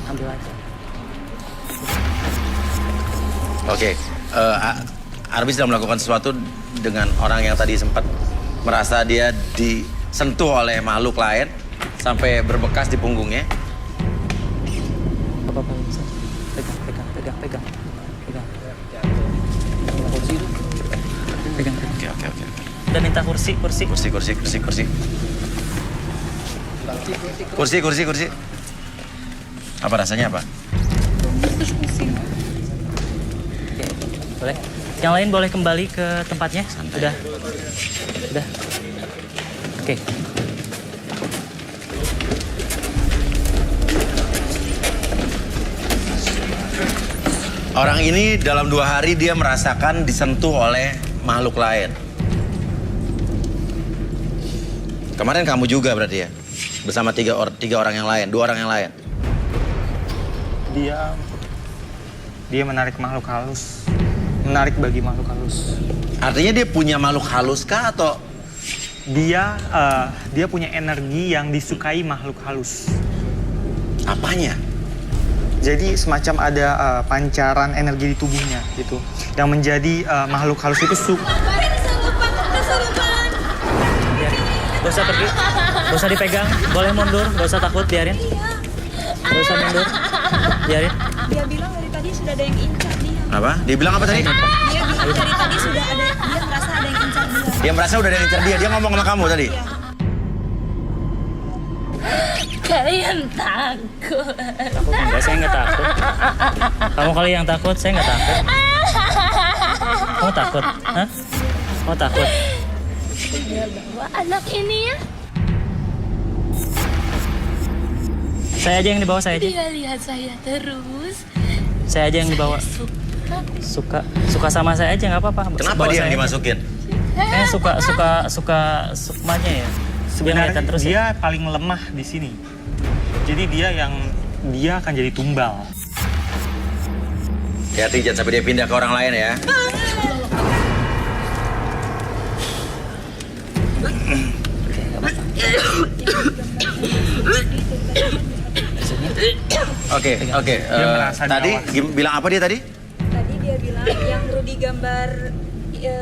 Ambil aja. Oke. Arbi sedang melakukan sesuatu dengan orang yang tadi sempat merasa dia disentuh oleh makhluk lain sampai berbekas di punggungnya. Apa-apa bisa. Pegang. Pegang. Oke. Dan minta kursi. Kursi. Apa rasanya apa? Oke, boleh. Yang lain boleh kembali ke tempatnya. Santai. Udah. Oke. Orang ini dalam 2 hari dia merasakan disentuh oleh makhluk lain. Kemarin kamu juga berarti ya? Bersama 3 orang yang lain, 2 orang yang lain. Dia menarik makhluk halus. Menarik bagi makhluk halus. Artinya dia punya makhluk halus kah atau? Dia punya energi yang disukai makhluk halus. Apanya? Jadi semacam ada pancaran energi di tubuhnya gitu. Yang menjadi makhluk halus itu Gak usah pergi, gak usah dipegang, boleh mundur, gak usah takut, biarin. Gak usah mundur, biarin. Dia bilang dari tadi sudah ada yang incar dia. Apa? Dia bilang apa tadi? Dia bilang dari tadi sudah ada, dia merasa ada yang incar dia. Dia merasa udah ada yang ngincer dia. Dia ngomong sama kamu tadi. Kalian takut. Takut enggak, saya nggak takut. Kamu kali yang takut, saya nggak takut. Kamu takut? Hah? Oh takut. Dia bawa anak ini ya. Saya aja yang dibawa, saya aja. Dia lihat saya terus. Saya aja yang dibawa. Suka sama saya aja nggak apa-apa. Kenapa Bawa dia saya yang aja. dimasukin? Suka sukmanya ya. Sebenarnya Dia terus dia paling lemah di sini. Jadi dia akan jadi tumbal. Hati-hati jangan sampai dia pindah ke orang lain ya. Oke. Dia merasa Tadi diawas. bilang apa dia tadi? Tadi dia bilang yang Rudi gambar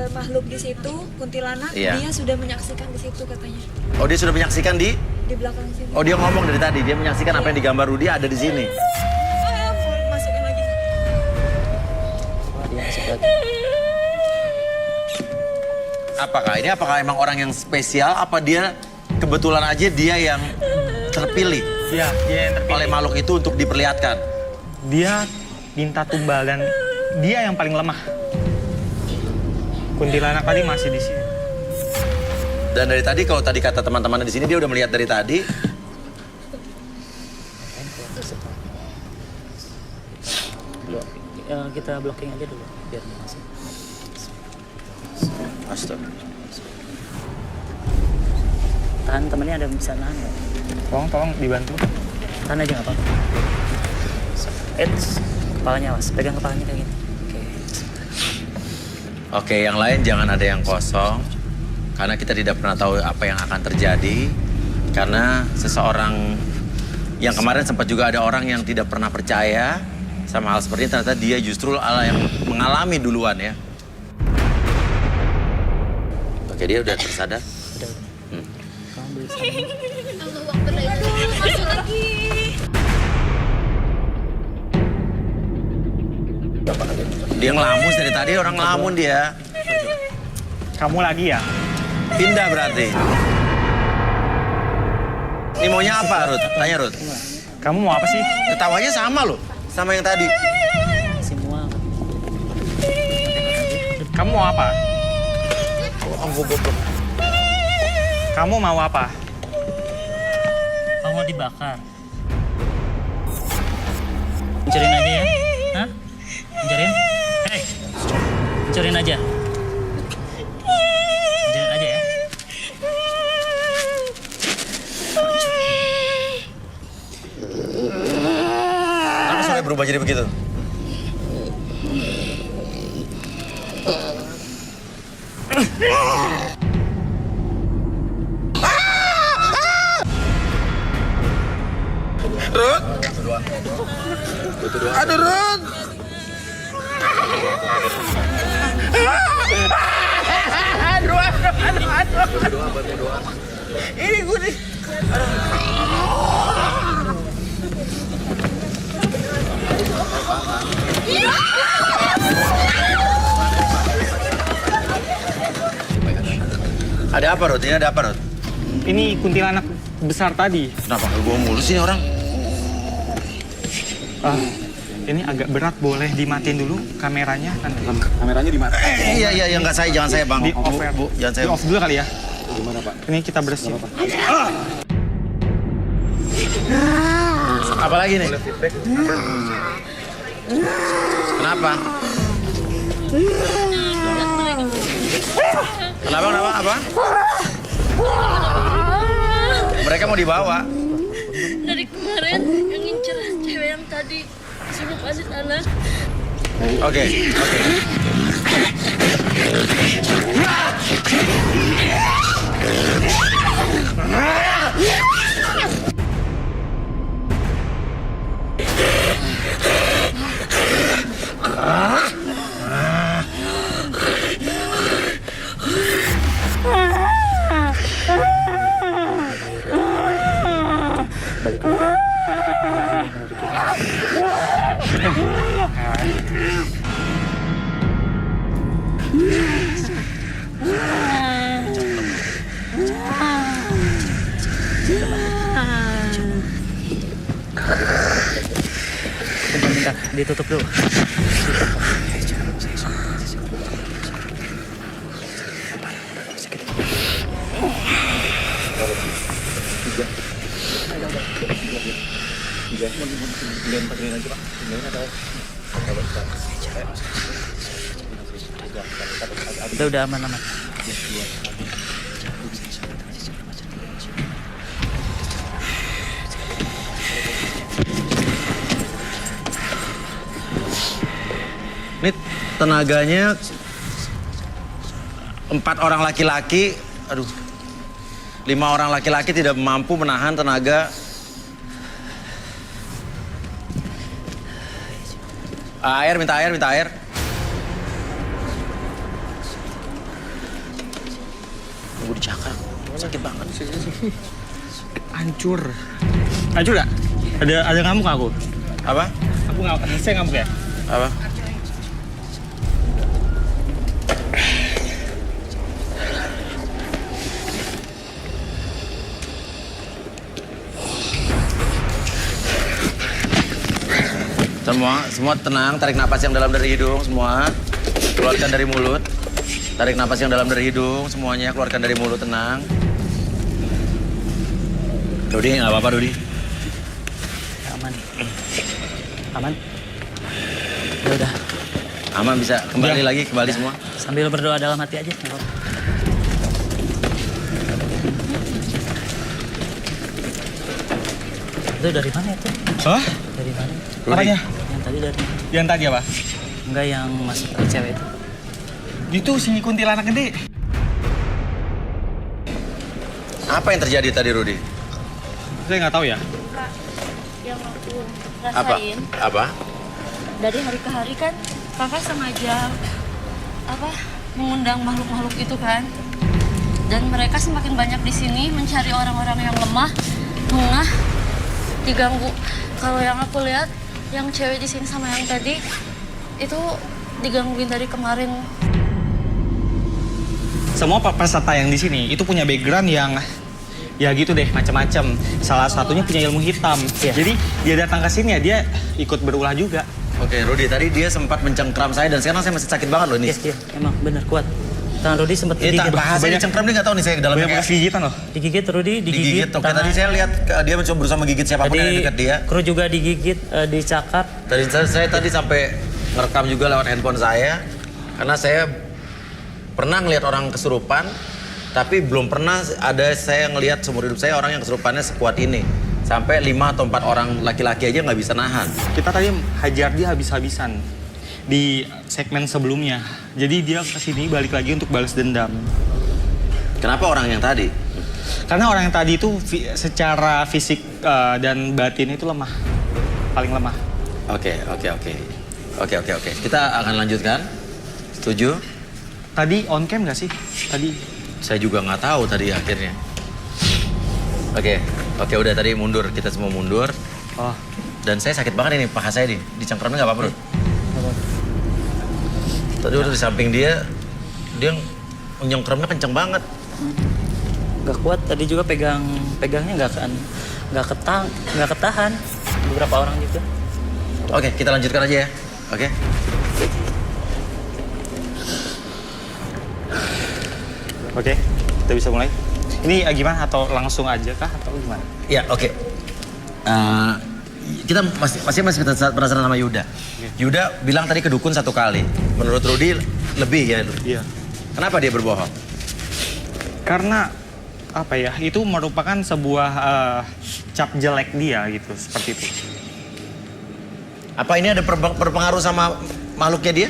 makhluk di situ, kuntilanak, Iya. dia sudah menyaksikan di situ katanya. Oh dia sudah menyaksikan di? Di belakang sini. Oh dia ngomong dari tadi, dia menyaksikan apa yang digambar Rudi ada di sini. Masukin lagi. dia masuk lagi. Apakah emang orang yang spesial? Apa dia kebetulan aja dia yang terpilih Dia yang terpilih. oleh makhluk itu untuk diperlihatkan? Dia minta tumbal dan dia yang paling lemah. Kuntilanak tadi masih di sini. Dan dari tadi kalau tadi kata teman-teman di sini dia udah melihat dari tadi. Kita blocking aja dulu biar dia masuk. Astaga. Tahan, temennya ada bisa nahan nggak? Tolong dibantu. Tahan aja nggak apa-apa. Kepalanya awas, pegang kepalanya kayak gini. Oke, yang lain jangan ada yang kosong. Karena kita tidak pernah tahu apa yang akan terjadi. Karena seseorang yang kemarin sempat juga ada orang yang tidak pernah percaya sama hal seperti ini. Ternyata dia justru Allah yang mengalami duluan ya. Oke, dia udah tersadar. Udah. Kamu beli sama. Allah Akbar. Masuk lagi. Dia ngelamun dari tadi, orang ngelamun dia. Kamu lagi ya? Pindah berarti. Ini maunya apa, Ruth? Tanya, Ruth. Kamu mau apa sih? Ketawanya sama loh, sama yang tadi. Semua. Kamu mau apa? Kamu mau apa? Kamu mau dibakar? Hancurin aja ya? Hah? Hancurin? Hei! Hancurin aja. Hancurin aja ya. Kenapa sudah berubah jadi begitu? Ruth! Aduh, Ruth! Aduh. Ini gue nih. Ada apa, Ruth? Ini ada apa, Ruth? Ini kuntilanak besar tadi. Kenapa ke gua mulu sih orang? Ini agak berat, boleh dimatiin dulu kameranya nanti. Kameranya di mana? Iya, enggak saya, jangan saya, Bang. Di off ya. Bu, jangan saya. Di off dulu kali ya. Gimana, Pak? Ini kita bersihin. Apa lagi nih? Kenapa? Kenapa? Apa? Mereka mau dibawa. Dari kemarin yang ngincer cewek yang tadi suruh kasih tanah. Oke. Bentar, ditutup dulu. Udah aman-aman. Ini tenaganya 4 orang laki-laki, 5 orang laki-laki tidak mampu menahan tenaga. Minta air. Tunggu di cakar, sakit banget. Hancur gak? Ada ngamuk aku? Apa? Saya ngamuk ya? Apa? Semua tenang, tarik napas yang dalam dari hidung semua. Keluarkan dari mulut. Tarik napas yang dalam dari hidung semuanya, keluarkan dari mulut, tenang. Dodi, nggak apa-apa Dodi. Aman. Udah. Aman, bisa kembali lagi, kembali semua. Sambil berdoa dalam hati aja. Nggak apa-apa. Itu dari mana itu? Hah? Dari mana? Apanya? Yang tadi dari mana? Yang tadi apa? Enggak, yang masuk ke cewek itu. Itu si kuntilanak gede. Apa yang terjadi tadi, Rudi? Saya nggak tahu ya. Kak, yang aku Apa? rasain Apa? dari hari ke hari kan kakak sengaja mengundang makhluk-makhluk itu kan, dan mereka semakin banyak di sini mencari orang-orang yang lemah, mengah, diganggu. Kalau yang aku lihat, yang cewek di sini sama yang tadi itu digangguin dari kemarin. Semua peserta yang di sini itu punya background yang ya gitu deh, macam-macam. Salah satunya punya ilmu hitam. Jadi dia datang ke sini ya dia ikut berulah juga. Oke, Rudi, tadi dia sempat mencengkram saya dan sekarang saya masih sakit banget loh ini. Iya, emang bener kuat. Tangan Rudi sempat Ini digigit. bahasanya cengkram dia nggak tahu nih saya dalamnya Banyak kayak gigitan loh. Digigit Rudi, digigit. Oke, tadi saya lihat dia mencoba berusaha menggigit siapapun yang ada dekat dia. Kru juga digigit, dicakar. Tadi saya tadi sampai ngerekam juga lewat handphone saya karena saya pernah ngelihat orang kesurupan, tapi belum pernah ada saya ngelihat seumur hidup saya orang yang kesurupannya sekuat ini. Sampai 5 atau 4 orang laki-laki aja nggak bisa nahan. Kita tadi hajar dia habis-habisan di segmen sebelumnya. Jadi dia kesini balik lagi untuk balas dendam. Kenapa orang yang tadi? Karena orang yang tadi itu secara fisik dan batin itu lemah, paling lemah. Oke. Kita akan lanjutkan. Setuju? Tadi on cam nggak sih? Tadi Saya juga nggak tahu tadi akhirnya. Oke, udah tadi mundur, kita semua mundur. Oh. Dan saya sakit banget ini paha saya nih, dicengkramnya nggak apa-apa, Bro. Tadi udah di samping dia nyengkramnya kenceng banget. Nggak kuat, tadi juga pegangnya nggak ketahan. Beberapa orang juga. Oke, kita lanjutkan aja ya. Oke. Oke, kita bisa mulai. Ini gimana atau langsung aja kah atau gimana? Ya, oke. Kita masih penasaran sama Yuda. Yuda bilang tadi ke dukun 1 kali. Menurut Rudi lebih ya? Iya. Kenapa dia berbohong? Karena apa ya? Itu merupakan sebuah cap jelek dia gitu, seperti itu. Apa ini ada berpengaruh sama makhluknya dia?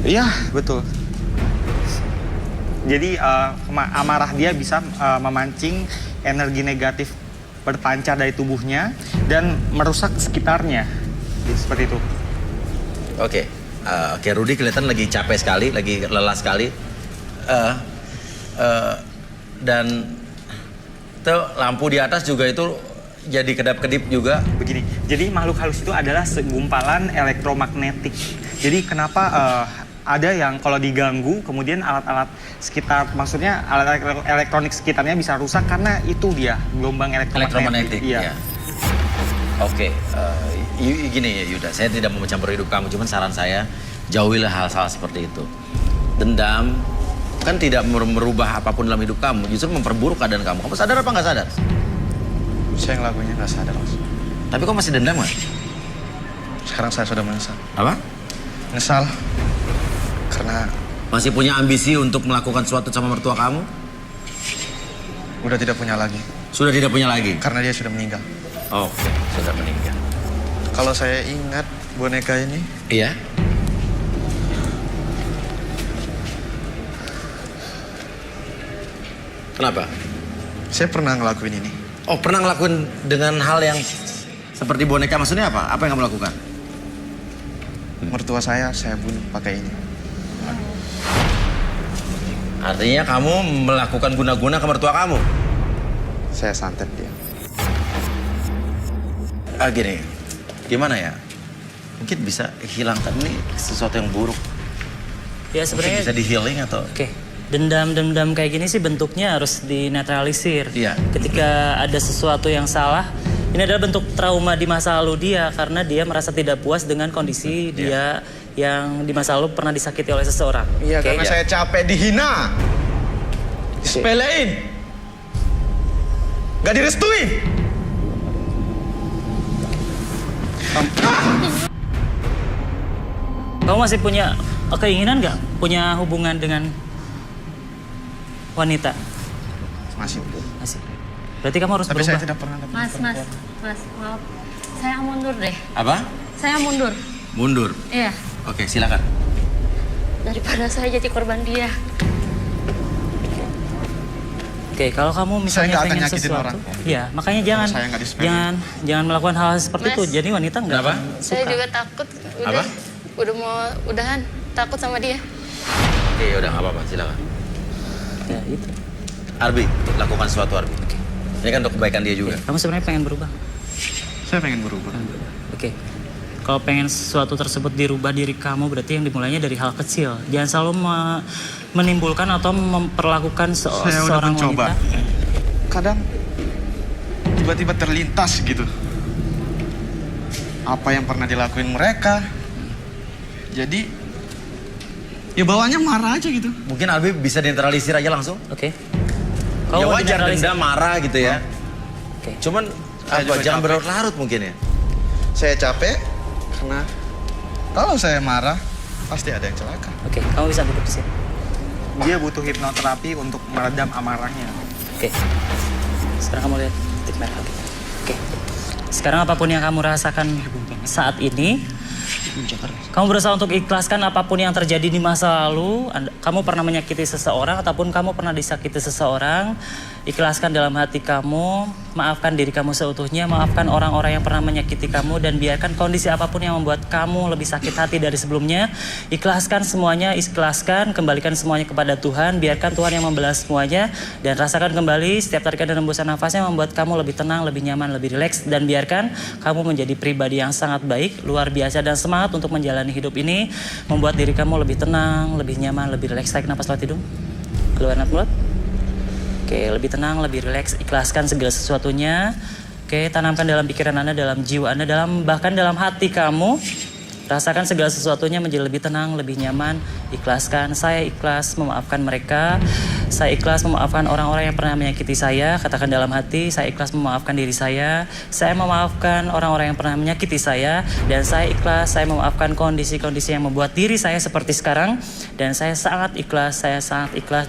Iya, betul. Jadi amarah dia bisa memancing energi negatif berpancar dari tubuhnya dan merusak sekitarnya. Seperti itu. Oke, Rudy kelihatan lagi capek sekali, lagi lelah sekali. Dan tuh lampu di atas juga itu jadi kedap-kedip juga. Begini, jadi makhluk halus itu adalah segumpalan elektromagnetik. Jadi kenapa ada yang kalau diganggu, kemudian alat-alat sekitar, maksudnya alat elektronik sekitarnya bisa rusak karena itu dia gelombang elektromagnetik. Iya. Ya. Oke, gini ya Yuda, saya tidak mau mencampur hidup kamu, cuman saran saya jauhilah hal-hal seperti itu. Dendam kan tidak merubah apapun dalam hidup kamu, justru memperburuk keadaan kamu. Kamu sadar apa nggak sadar? Saya ngelakuinnya nggak sadar, Mas. Tapi kok masih dendam nggak? Sekarang saya sudah menyesal. Apa? Menyesal. Karena Masih punya ambisi untuk melakukan sesuatu sama mertua kamu? udah tidak punya lagi. Sudah tidak punya lagi? Karena dia sudah meninggal. Oke, sudah meninggal. Kalau saya ingat boneka ini, Iya? Kenapa? saya pernah ngelakuin ini. Oh, pernah ngelakuin dengan hal yang seperti boneka, maksudnya apa? Apa yang kamu lakukan? Mertua saya bunuh pakai ini. Artinya kamu melakukan guna-guna ke mertua kamu? Saya santet dia. Gini, gimana ya? Mungkin bisa hilangkan nih sesuatu yang buruk. Ya Mungkin sebenarnya. bisa di-healing atau... Oke. Dendam kayak gini sih bentuknya harus dinetralisir. Iya. Ketika ada sesuatu yang salah, ini adalah bentuk trauma di masa lalu dia karena dia merasa tidak puas dengan kondisi dia yang di masa lalu pernah disakiti oleh seseorang. Iya, Oke? karena saya capek dihina. Disepelein. Gak direstuin. Kamu masih punya keinginan nggak punya hubungan dengan wanita? Masih. Masih. Berarti kamu harus Tapi berubah. saya tidak pernah dapat Mas, maaf. Saya mundur deh. Apa? Saya mundur. Mundur. Iya. Oke, silakan. Daripada saya jadi korban dia. Oke, kalau kamu Saya misalnya nggak akan pengen nyakitin sesuatu, orang. ya makanya jangan saya nggak disepelein. jangan melakukan hal seperti Mas. itu. Jadi wanita nggak Kenapa? akan Saya suka. juga takut. Apa? Udah mau udahan. Takut sama dia. Oke, udah nggak apa-apa, silakan. Ya itu. Arbi, lakukan sesuatu Arbi. Ini kan untuk kebaikan dia juga. Kamu sebenarnya pengen berubah. Saya pengen berubah. Oke. Kalau pengen sesuatu tersebut dirubah diri kamu, berarti yang dimulainya dari hal kecil. Jangan selalu menimbulkan atau memperlakukan Saya udah seorang mencoba. wanita. Kadang tiba-tiba terlintas gitu. Apa yang pernah dilakuin mereka. Jadi ya bawaannya marah aja gitu. Mungkin Arbi bisa dinetralisir aja langsung. Oke. Ya mau wajar dinetralisir? dendam, marah gitu ya. Oke. Cuman Saya juga jangan capek. berlarut-larut mungkin ya. Saya capek karena kalau saya marah pasti ada yang celaka. Oke, kamu bisa duduk di sini. Dia butuh hipnoterapi untuk meredam amarahnya. Oke. Sekarang kamu lihat titik merah. Oke. Sekarang apapun yang kamu rasakan saat ini, kamu berusaha untuk ikhlaskan apapun yang terjadi di masa lalu. Kamu pernah menyakiti seseorang ataupun kamu pernah disakiti seseorang. Ikhlaskan dalam hati kamu, maafkan diri kamu seutuhnya, maafkan orang-orang yang pernah menyakiti kamu dan biarkan kondisi apapun yang membuat kamu lebih sakit hati dari sebelumnya. Ikhlaskan semuanya, ikhlaskan, kembalikan semuanya kepada Tuhan, biarkan Tuhan yang membalas semuanya dan rasakan kembali setiap tarikan dan hembusan nafasnya membuat kamu lebih tenang, lebih nyaman, lebih rileks dan biarkan kamu menjadi pribadi yang sangat baik, luar biasa dan semangat untuk menjalani hidup ini, membuat diri kamu lebih tenang, lebih nyaman, lebih rileks. Tarik nafas lewat hidung, keluar nafas mulut. Oke, lebih tenang, lebih rileks, ikhlaskan segala sesuatunya. Oke, tanamkan dalam pikiran Anda, dalam jiwa Anda, bahkan dalam hati kamu. Rasakan segala sesuatunya menjadi lebih tenang, lebih nyaman. Ikhlaskan, saya ikhlas memaafkan mereka. Saya ikhlas memaafkan orang-orang yang pernah menyakiti saya. Katakan dalam hati, saya ikhlas memaafkan diri saya. Saya memaafkan orang-orang yang pernah menyakiti saya. Dan saya ikhlas, saya memaafkan kondisi-kondisi yang membuat diri saya seperti sekarang. Dan saya sangat ikhlas,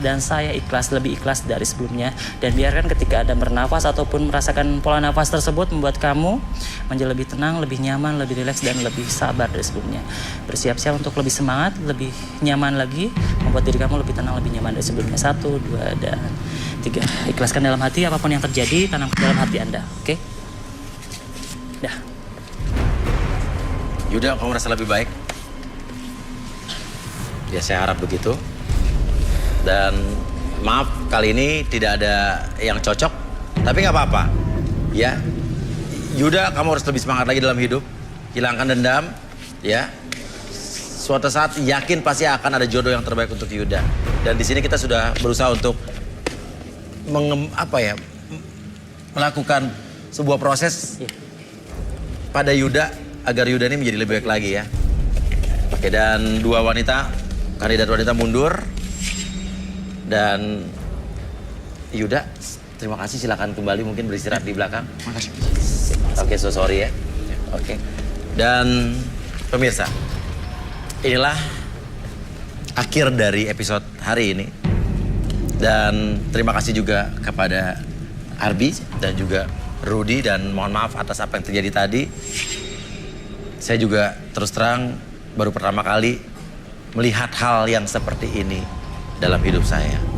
dan saya ikhlas, lebih ikhlas dari sebelumnya. Dan biarkan ketika Anda bernafas ataupun merasakan pola nafas tersebut membuat kamu menjadi lebih tenang, lebih nyaman, lebih rileks, dan lebih sabar dari sebelumnya. Bersiap-siap untuk lebih semangat, lebih nyaman lagi, membuat diri kamu lebih tenang, lebih nyaman dari sebelumnya. 1, 2, dan 3. Ikhlaskan dalam hati apapun yang terjadi, tanamkan dalam hati Anda. Oke? Dah. Yuda, kamu merasa lebih baik? Ya, saya harap begitu. Dan maaf, kali ini tidak ada yang cocok, tapi nggak apa-apa. Ya, Yuda, kamu harus lebih semangat lagi dalam hidup. Hilangkan dendam, ya. Suatu saat yakin pasti akan ada jodoh yang terbaik untuk Yuda. Dan di sini kita sudah berusaha untuk melakukan sebuah proses pada Yuda agar Yuda ini menjadi lebih baik lagi ya. Oke, dan 2 wanita, kandidat wanita mundur. Dan Yuda, terima kasih, silakan kembali mungkin beristirahat di belakang. Makasih. Oke, so sorry ya. Oke. Dan pemirsa, inilah akhir dari episode hari ini. Dan terima kasih juga kepada Arbi dan juga Rudy, dan mohon maaf atas apa yang terjadi tadi. Saya juga terus terang baru pertama kali melihat hal yang seperti ini dalam hidup saya.